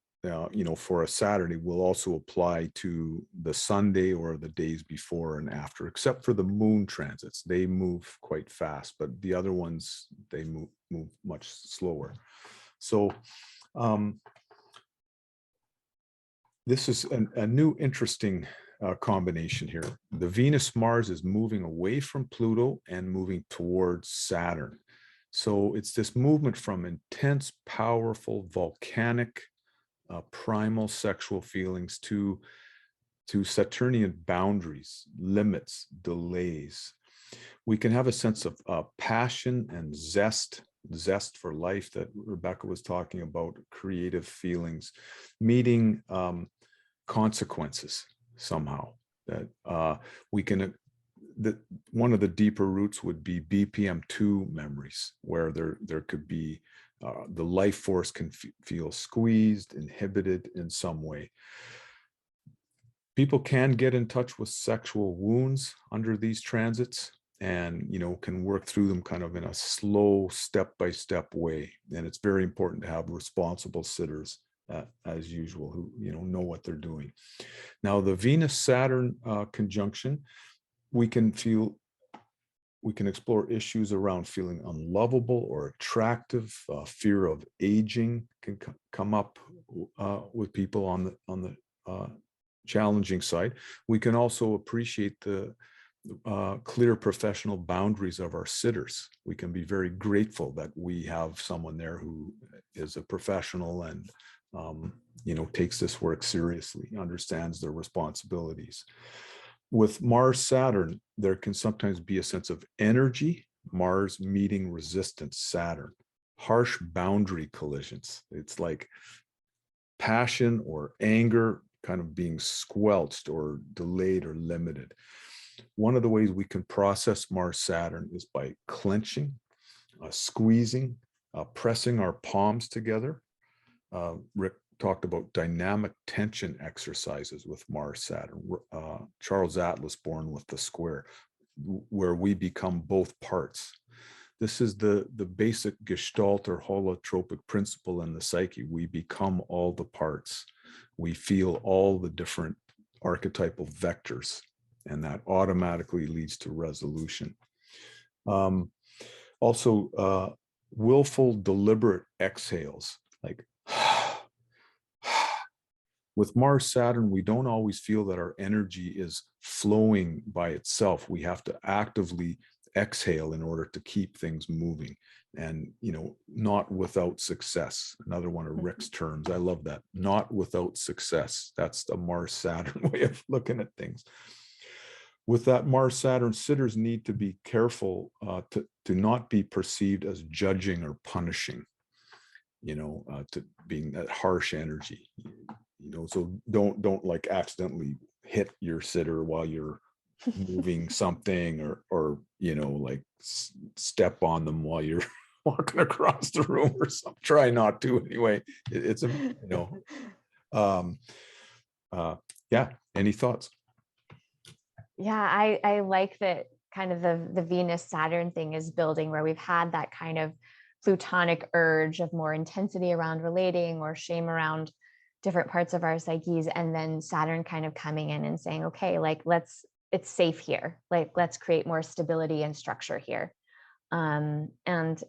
you know, for a Saturday will also apply to the Sunday or the days before and after, except for the moon transits. They move quite fast, but the other ones, they move much slower. So this is a new interesting combination here. The Venus-Mars is moving away from Pluto and moving towards Saturn. So it's this movement from intense, powerful, volcanic, primal sexual feelings to Saturnian boundaries, limits, delays. We can have a sense of passion and zest for life that Rebecca was talking about, creative feelings, meeting consequences somehow, that we can, that one of the deeper roots would be BPM2 memories, where there could be the life force can feel squeezed, inhibited in some way. People can get in touch with sexual wounds under these transits, and you know, can work through them kind of in a slow, step-by-step way. And it's very important to have responsible sitters, as usual, who know what they're doing. Now, the Venus-Saturn conjunction, we can explore issues around feeling unlovable or attractive. Fear of aging can come up with people on the challenging side. We can also appreciate the clear professional boundaries of our sitters. We can be very grateful that we have someone there who is a professional and takes this work seriously, understands their responsibilities. With Mars Saturn, there can sometimes be a sense of energy, Mars meeting resistance Saturn, harsh boundary collisions. It's like passion or anger kind of being squelched or delayed or limited. One of the ways we can process Mars Saturn is by clenching, squeezing, pressing our palms together. Rick talked about dynamic tension exercises with Mars Saturn. Charles Atlas born with the square, where we become both parts. This is the basic Gestalt or holotropic principle in the psyche. We become all the parts. We feel all the different archetypal vectors, and that automatically leads to resolution. Also, willful, deliberate exhales, like with Mars Saturn, we don't always feel that our energy is flowing by itself. We have to actively exhale in order to keep things moving, and not without success. Another one of Rick's terms. I love that. Not without success. That's the Mars Saturn way of looking at things. With that Mars Saturn, sitters need to be careful to not be perceived as judging or punishing, to being that harsh energy. So don't like accidentally hit your sitter while you're moving something, or like step on them while you're walking across the room or something. Try not to anyway. It's yeah. Any thoughts? Yeah, I like that kind of the Venus Saturn thing is building, where we've had that kind of plutonic urge of more intensity around relating or shame around different parts of our psyches, and then Saturn kind of coming in and saying, okay, like it's safe here, like let's create more stability and structure here. And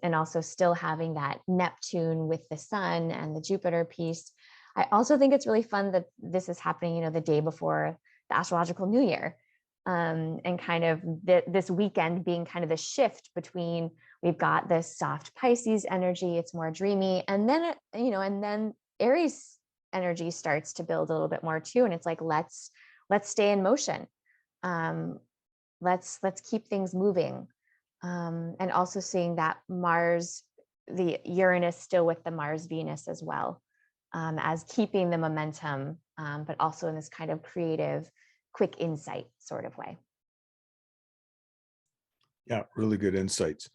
also still having that Neptune with the Sun and the Jupiter piece. I also think it's really fun that this is happening, the day before the astrological New Year. And kind of this weekend being kind of the shift between, we've got this soft Pisces energy, it's more dreamy, and then and then Aries energy starts to build a little bit more too, and it's like let's stay in motion, let's keep things moving, and also seeing that Mars, the Uranus still with the Mars Venus as well, as keeping the momentum, but also in this kind of creative, quick insight sort of way. Yeah, really good insights.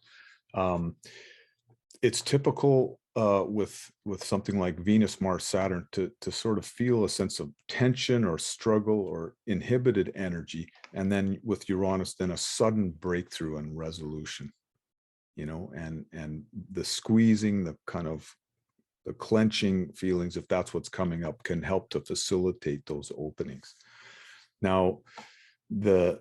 It's typical with something like Venus, Mars, Saturn to sort of feel a sense of tension or struggle or inhibited energy, and then with Uranus, then a sudden breakthrough and resolution. And the squeezing, the kind of the clenching feelings, if that's what's coming up, can help to facilitate those openings. Now, the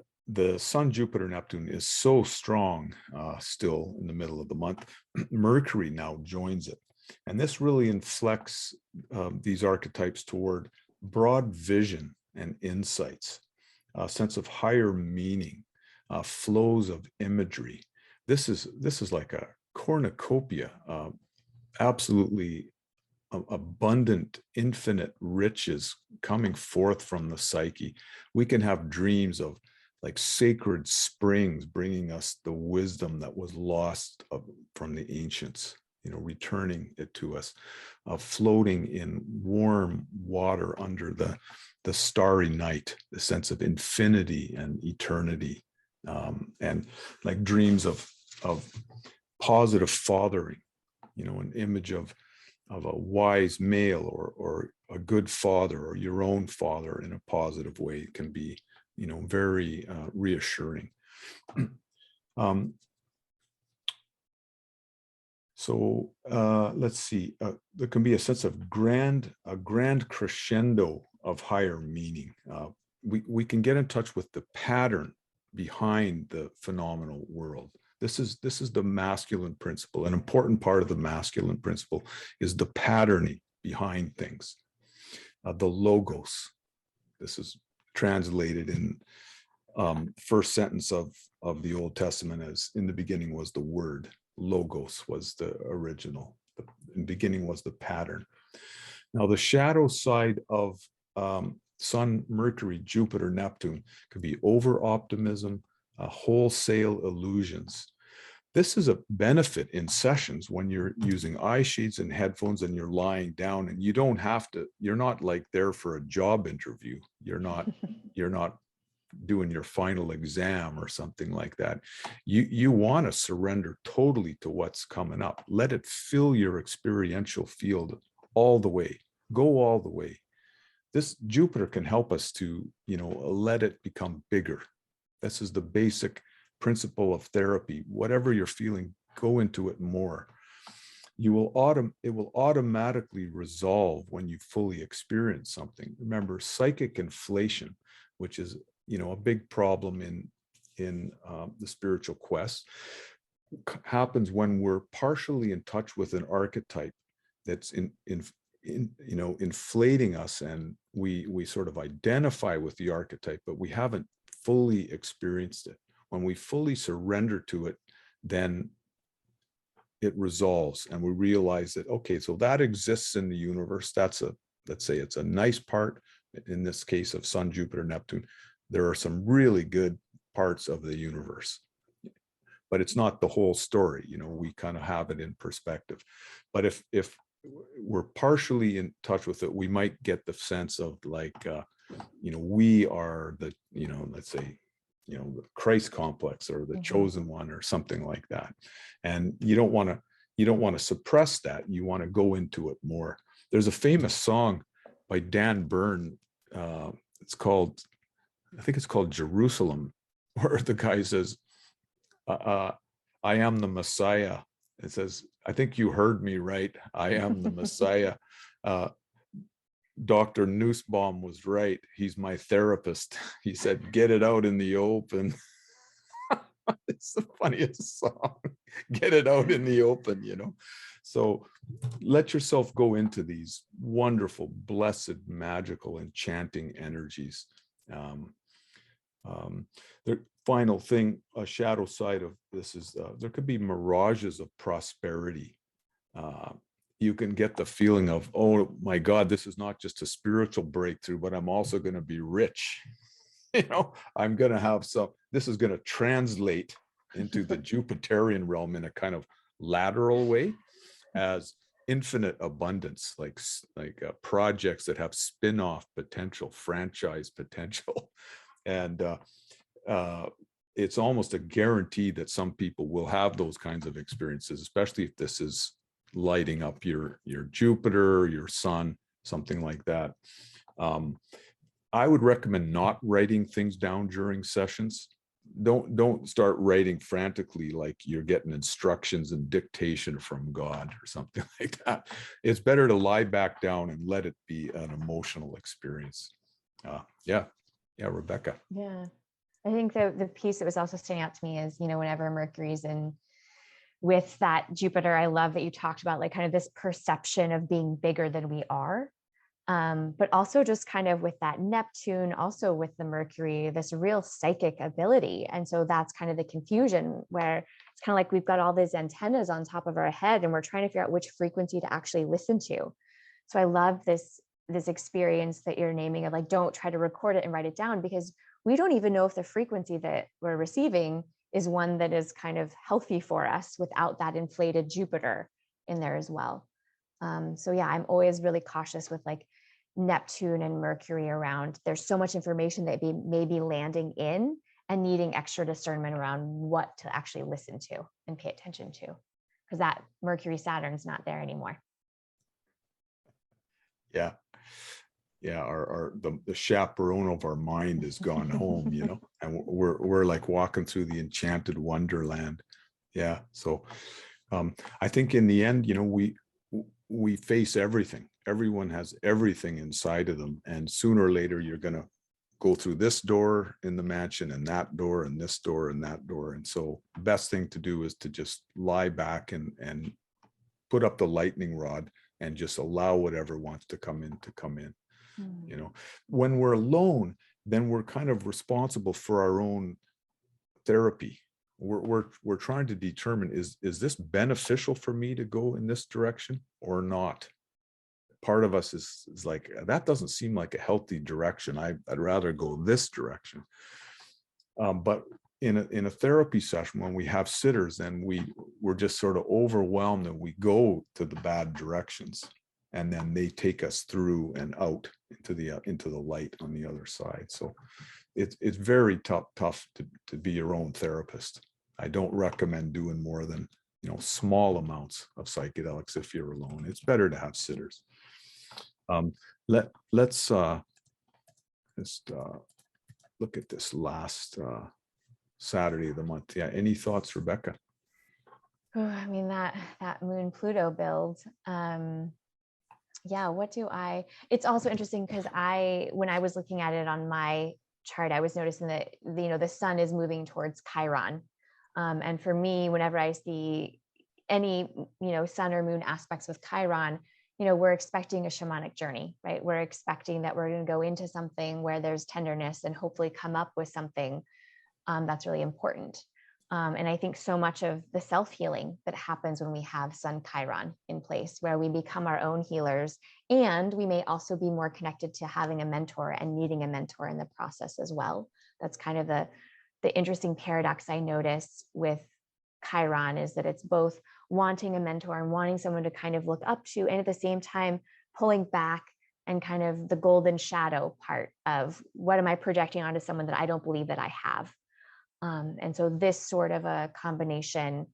Sun, Jupiter, Neptune is so strong still in the middle of the month. Mercury now joins it. And this really inflects these archetypes toward broad vision and insights, a sense of higher meaning, flows of imagery. This is like a cornucopia, absolutely abundant, infinite riches coming forth from the psyche. We can have dreams of like sacred springs bringing us the wisdom that was lost from the ancients, returning it to us, floating in warm water under the starry night, the sense of infinity and eternity, and like dreams of positive fathering, an image of a wise male or a good father, or your own father in a positive way, can be, very reassuring. So let's see. There can be a sense of grand crescendo of higher meaning. We can get in touch with the pattern behind the phenomenal world. This is the masculine principle. An important part of the masculine principle is the patterning behind things. The logos. This is translated in first sentence of the Old Testament as, in the beginning was the word. Logos was the original. In the beginning was the pattern. Now, the shadow side of Sun, Mercury, Jupiter, Neptune could be over-optimism, wholesale illusions. This is a benefit in sessions when you're using eye sheets and headphones and you're lying down, and you don't have to, you're not like there for a job interview. You're not doing your final exam or something like that. You want to surrender totally to what's coming up. Let it fill your experiential field all the way. Go all the way. This Jupiter can help us to, let it become bigger. This is the basic principle of therapy. Whatever you're feeling, go into it more. It will automatically resolve when you fully experience something. Remember, psychic inflation, which is a big problem in the spiritual quest, happens when we're partially in touch with an archetype that's inflating us, and we sort of identify with the archetype, but we haven't fully experienced it. When we fully surrender to it, then it resolves, and we realize that, okay, so that exists in the universe. Let's say it's a nice part. In this case of Sun, Jupiter, Neptune, there are some really good parts of the universe, but it's not the whole story. We kind of have it in perspective. But if we're partially in touch with it, we might get the sense of like, we are the, let's say, the Christ complex or the chosen one or something like that. And you don't want to suppress that. You want to go into it more. There's a famous song by Dan Byrne. I think it's called Jerusalem, where the guy says, I am the Messiah. It says, I think you heard me right. I am the Messiah. Dr. Nussbaum was right. He's my therapist. He said, get it out in the open. It's the funniest song. Get it out in the open, So let yourself go into these wonderful, blessed, magical, enchanting energies. The final thing, a shadow side of this is there could be mirages of prosperity. You can get the feeling of, oh my God, this is not just a spiritual breakthrough, but I'm also going to be rich. I'm going to have this is going to translate into the Jupiterian realm in a kind of lateral way as infinite abundance, like projects that have spin-off potential, franchise potential. And it's almost a guarantee that some people will have those kinds of experiences, especially if this is lighting up your Jupiter, your Sun, something like that. I would recommend not writing things down during sessions. Don't start writing frantically like you're getting instructions and dictation from God or something like that. It's better to lie back down and let it be an emotional experience. Yeah, Rebecca. Yeah, I think the piece that was also standing out to me is, whenever Mercury's in with that Jupiter, I love that you talked about like kind of this perception of being bigger than we are. But also just kind of with that Neptune, also with the Mercury, this real psychic ability. And so that's kind of the confusion, where it's kind of like we've got all these antennas on top of our head and we're trying to figure out which frequency to actually listen to. So I love this experience that you're naming of like, don't try to record it and write it down, because we don't even know if the frequency that we're receiving is one that is kind of healthy for us without that inflated Jupiter in there as well. So yeah, I'm always really cautious with like Neptune and Mercury around. There's so much information that may be landing in and needing extra discernment around what to actually listen to and pay attention to, because that Mercury Saturn's not there anymore. Yeah. The chaperone of our mind has gone home, and we're like walking through the enchanted wonderland. Yeah. So I think in the end, we face everything. Everyone has everything inside of them. And sooner or later, you're going to go through this door in the mansion and that door and this door and that door. And so the best thing to do is to just lie back and put up the lightning rod and just allow whatever wants to come in to come in. When we're alone, then we're kind of responsible for our own therapy. We're trying to determine, is this beneficial for me to go in this direction or not? part of us is like, that doesn't seem like a healthy direction. I'd rather go this direction. But in a therapy session, when we have sitters, then we're just sort of overwhelmed and we go to the bad directions, and then they take us through and out into the light on the other side. So it's very tough to be your own therapist. I don't recommend doing more than, small amounts of psychedelics if you're alone. It's better to have sitters. Let's just look at this last Saturday of the month. Yeah, any thoughts, Rebecca? Oh, I mean, that Moon Pluto build. Yeah, it's also interesting because when I was looking at it on my chart, I was noticing that the sun is moving towards Chiron. And for me, whenever I see any, sun or moon aspects with Chiron, we're expecting a shamanic journey, right? We're expecting that we're going to go into something where there's tenderness and hopefully come up with something that's really important. And I think so much of the self-healing that happens when we have Sun Chiron in place, where we become our own healers, and we may also be more connected to having a mentor and needing a mentor in the process as well. That's kind of the interesting paradox I notice with Chiron, is that it's both wanting a mentor and wanting someone to kind of look up to, and at the same time pulling back and kind of the golden shadow part of what am I projecting onto someone that I don't believe that I have. And so this sort of a combination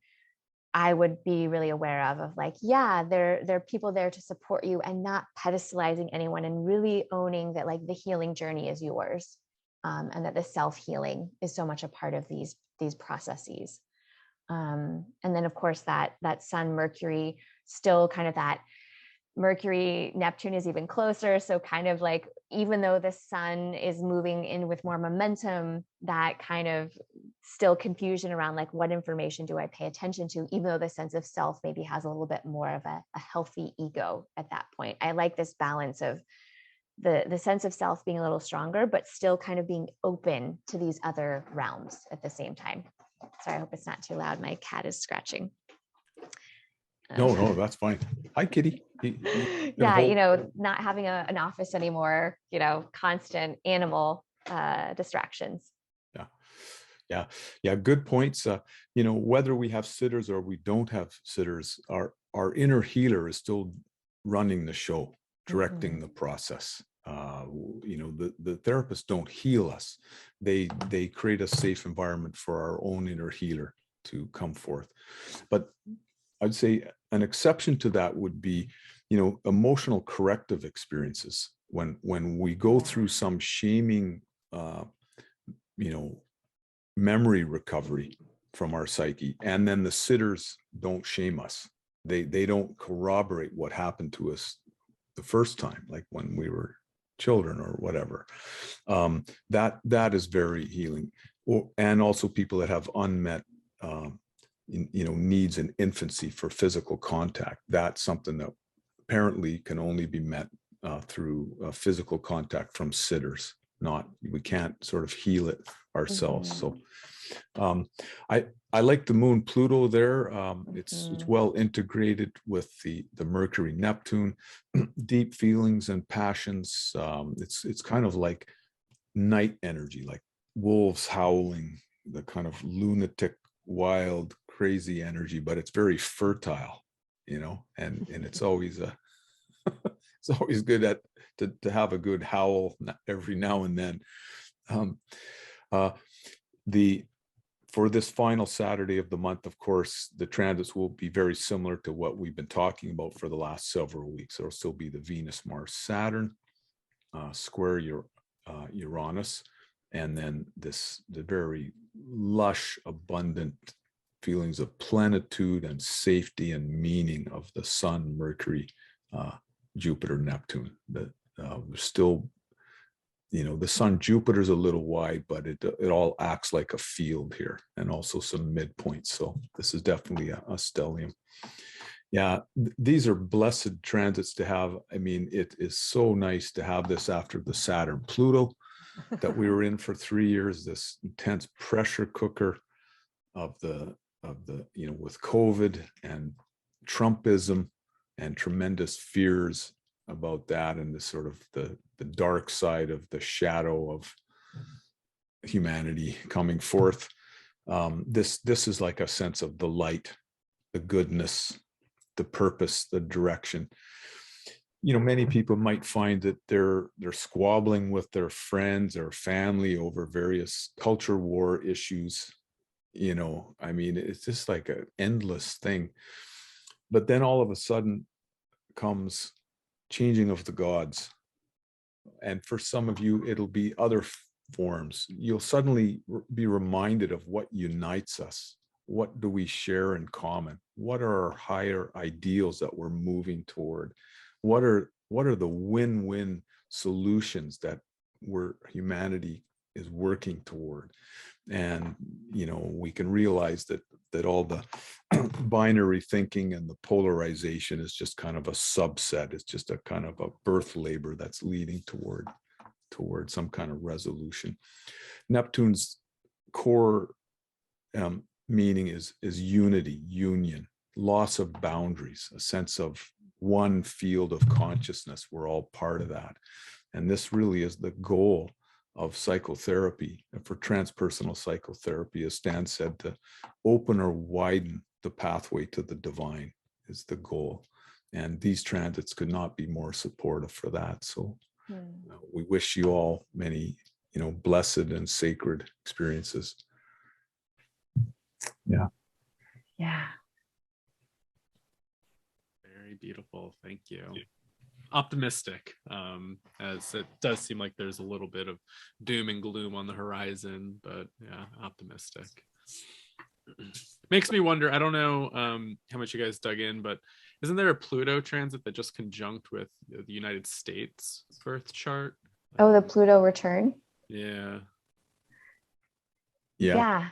I would be really aware of like, yeah, there are people there to support you, and not pedestalizing anyone, and really owning that like the healing journey is yours. And that the self-healing is so much a part of these processes. And then of course that Sun Mercury, still kind of that Mercury Neptune is even closer. So kind of like, even though the sun is moving in with more momentum, that kind of still confusion around like, what information do I pay attention to, even though the sense of self maybe has a little bit more of a healthy ego at that point. I like this balance of the sense of self being a little stronger, but still kind of being open to these other realms at the same time. Sorry, I hope it's not too loud. My cat is scratching. No, that's fine. Hi, kitty. Yeah, not having an office anymore, constant animal distractions. Yeah. Good points. Whether we have sitters or we don't have sitters, our inner healer is still running the show, directing the process. The therapists don't heal us. They create a safe environment for our own inner healer to come forth. But I'd say an exception to that would be, emotional corrective experiences. When we go through some shaming, memory recovery from our psyche, and then the sitters don't shame us. They don't corroborate what happened to us the first time, like when we were children or whatever. That is very healing. And also people that have unmet needs in infancy for physical contact. That's something that apparently can only be met through physical contact from sitters. We can't sort of heal it ourselves. So I like the Moon Pluto there. It's well integrated with the Mercury Neptune, deep feelings and passions. It's kind of like night energy, like wolves howling, the kind of lunatic, wild, crazy energy, but it's very fertile, and it's always it's always good to have a good howl every now and then. For this final Saturday of the month, of course, the transits will be very similar to what we've been talking about for the last several weeks. It'll still be the Venus, Mars, Saturn, square Uranus, and then the very lush, abundant feelings of plenitude and safety and meaning of the Sun, Mercury, Jupiter, Neptune. Still, the Sun, Jupiter's a little wide, but it all acts like a field here, and also some midpoints. So this is definitely a stellium. Yeah, these are blessed transits to have. I mean, it is so nice to have this after the Saturn Pluto that we were in for 3 years, this intense pressure cooker of the with COVID and Trumpism and tremendous fears about that and the sort of the dark side of the shadow of humanity coming forth. This is like a sense of the light, the goodness, the purpose, the direction. You know, many people might find that they're squabbling with their friends or family over various culture war issues. You know, I mean, it's just like an endless thing. But then all of a sudden comes changing of the gods. And for some of you, it'll be other forms. You'll suddenly be reminded of what unites us. What do we share in common? What are our higher ideals that we're moving toward? What are the win-win solutions that humanity is working toward? And you know, we can realize that all the binary thinking and the polarization is just kind of a subset. It's just a kind of a birth labor that's leading toward some kind of resolution. Neptune's core meaning is unity, union, loss of boundaries, a sense of one field of consciousness. We're all part of that. And this really is the goal of psychotherapy. And for transpersonal psychotherapy, as Stan said, to open or widen the pathway to the divine is the goal. And these transits could not be more supportive for that. So we wish you all many, you know, blessed and sacred experiences. Yeah. Yeah. Very beautiful. Thank you. Optimistic, as it does seem like there's a little bit of doom and gloom on the horizon, but yeah, optimistic. Makes me wonder, I don't know how much you guys dug in, but isn't there a Pluto transit that just conjunct with the United States birth chart? Oh, the Pluto return? Yeah. Yeah.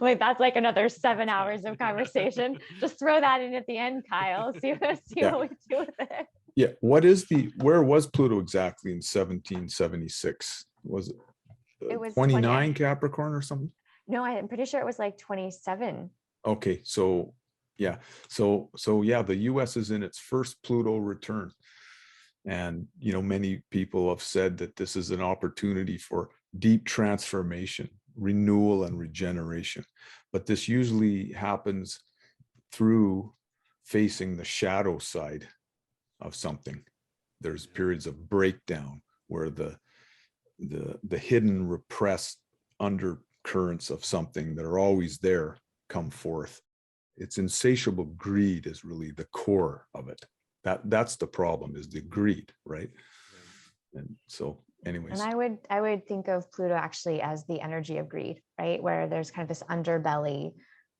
Like that's like another 7 hours of conversation. Just throw that in at the end, Kyle. See what we do with it. Yeah. Where was Pluto exactly in 1776? Was it was 29 Capricorn or something? No, I'm pretty sure it was like 27. Okay. So yeah. So yeah, the US is in its first Pluto return. And, you know, many people have said that this is an opportunity for deep transformation, renewal and regeneration. But this usually happens through facing the shadow side of something. There's periods of breakdown where the hidden, repressed undercurrents of something that are always there come forth. It's insatiable greed is really the core of it. That's the problem, is the greed, right? And so anyways. And I would think of Pluto actually as the energy of greed, right? Where there's kind of this underbelly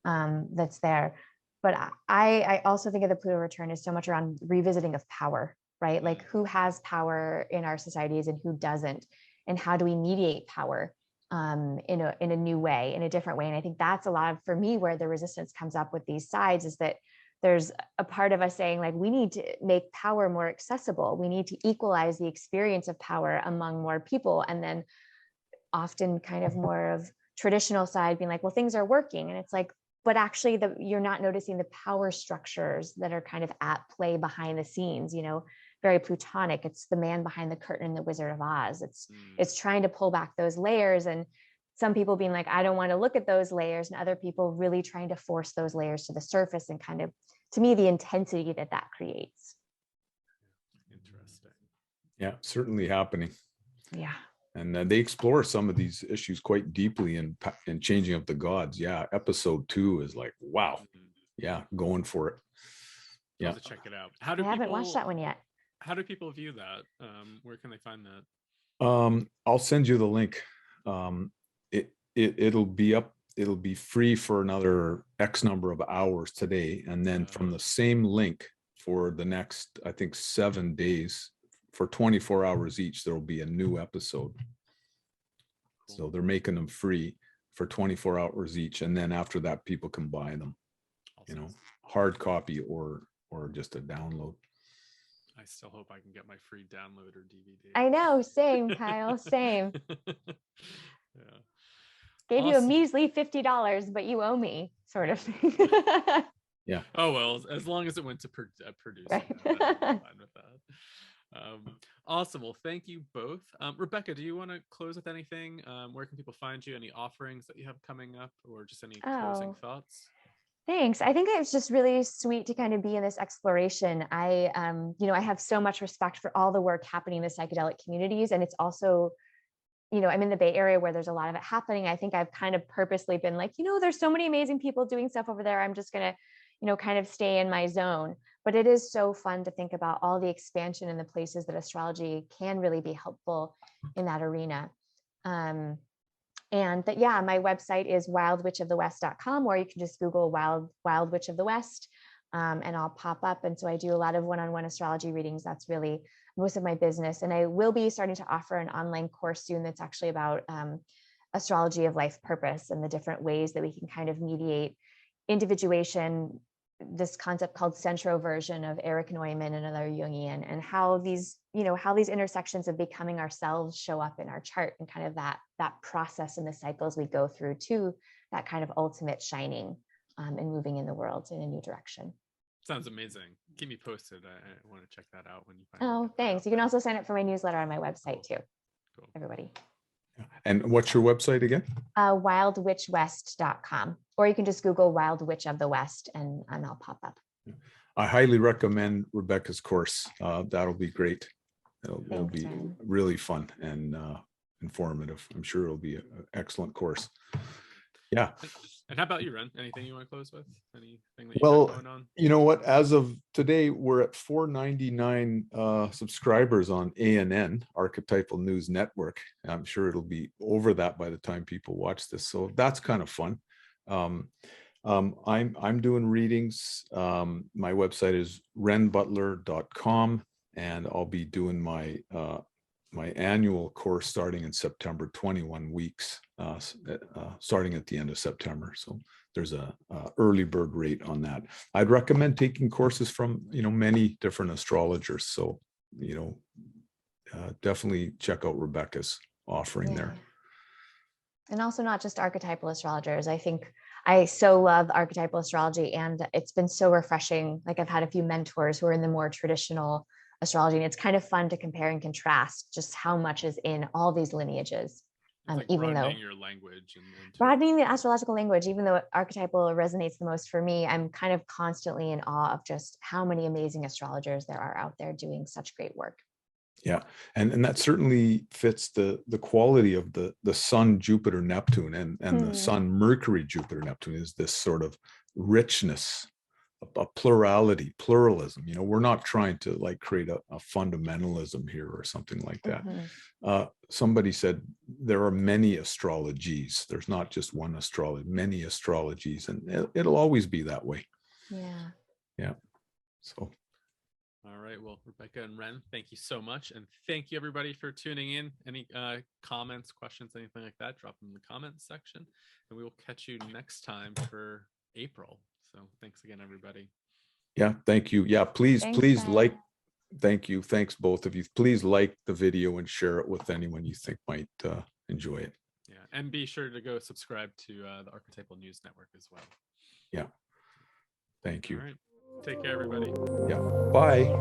that's there. But I also think of the Pluto return as so much around revisiting of power, right? Like who has power in our societies and who doesn't, and how do we mediate power in a new way, in a different way? And I think that's a lot of, for me, where the resistance comes up with these sides, is that there's a part of us saying, like, we need to make power more accessible. We need to equalize the experience of power among more people. And then often kind of more of traditional side being like, well, things are working. And it's like, but actually you're not noticing the power structures that are kind of at play behind the scenes, you know, very Plutonic. It's the man behind the curtain in the Wizard of Oz. It's trying to pull back those layers, and some people being like, I don't want to look at those layers, and other people really trying to force those layers to the surface, and kind of, to me, the intensity that creates. Interesting. Yeah, certainly happening. Yeah. And they explore some of these issues quite deeply in Changing of the Gods. Yeah, episode 2 is like, wow. Yeah, going for it. Yeah, to check it out. I haven't watched that one yet. How do people view that? Where can they find that? I'll send you the link. It'll be up. It'll be free for another X number of hours today, and then from the same link for the next, I think, 7 days, for 24 hours each, there will be a new episode. Cool. So they're making them free for 24 hours each, and then after that, people can buy them. Awesome. You know, hard copy or just a download. I still hope I can get my free download or DVD. I know, same, Kyle, same. Yeah. Gave you a measly $50, but you owe me, sort of thing. Yeah. Oh, well, as long as it went to produce, Right. I'm fine with that. Awesome. Well, thank you both. Rebecca, do you want to close with anything? Where can people find you? Any offerings that you have coming up, or just any closing thoughts? Thanks. I think it's just really sweet to kind of be in this exploration. I have so much respect for all the work happening in the psychedelic communities. And it's also, I'm in the Bay Area where there's a lot of it happening. I think I've kind of purposely been like, there's so many amazing people doing stuff over there. I'm just going to, kind of stay in my zone. But it is so fun to think about all the expansion and the places that astrology can really be helpful in that arena. And that, my website is wildwitchofthewest.com, or you can just Google Wild Witch of the West, and I'll pop up. And so I do a lot of one-on-one astrology readings. That's really most of my business. And I will be starting to offer an online course soon that's actually about astrology of life purpose and the different ways that we can kind of mediate individuation, this concept called centroversion of Eric Neumann and another Jungian, and how these intersections of becoming ourselves show up in our chart, and kind of that process and the cycles we go through to that kind of ultimate shining and moving in the world in a new direction. Sounds amazing. Keep me posted. I want to check that out when you find Oh, thanks. You can also sign up for my newsletter on my website too. Cool. Everybody. And what's your website again? Wildwitchwest.com, or you can just Google Wild Witch of the West and I'll pop up. I highly recommend Rebecca's course. That'll be great. It'll be Ren. really fun and informative. I'm sure it'll be an excellent course. Yeah. And how about you, Renn? Anything you want to close with? Anything that you've Well, got going on? you know what? As of today, we're at 499 subscribers on ANN, Archetypal News Network. I'm sure it'll be over that by the time people watch this. So that's kind of fun. I'm doing readings. My website is rennbutler.com, and I'll be doing my my annual course starting in September, 21 weeks, starting at the end of September. So there's a early bird rate on that. I'd recommend taking courses from, many different astrologers. So, definitely check out Rebecca's offering there. And also not just archetypal astrologers. I think I so love archetypal astrology, and it's been so refreshing. Like, I've had a few mentors who are in the more traditional astrology, and it's kind of fun to compare and contrast just how much is in all these lineages. Like even though broadening your language and broadening the astrological language, even though archetypal resonates the most for me, I'm kind of constantly in awe of just how many amazing astrologers there are out there doing such great work. Yeah, and that certainly fits the quality of the Sun, Jupiter, Neptune, and the Sun, Mercury, Jupiter, Neptune is this sort of richness, a plurality, pluralism. We're not trying to create a fundamentalism here or something like that. Somebody said there are many astrologies. There's not just one astrology, many astrologies, and it'll always be that way. Yeah. So. All right. Well, Rebecca and Renn, thank you so much. And thank you, everybody, for tuning in. Any comments, questions, anything like that, drop them in the comments section. And we will catch you next time for April. So thanks again, everybody. Yeah, thank you. Yeah, please Thanks, thank you. Thanks, both of you. Please like the video and share it with anyone you think might enjoy it. Yeah. And be sure to go subscribe to the Archetypal News Network as well. Yeah. Thank you. All right. Take care, everybody. Yeah. Bye.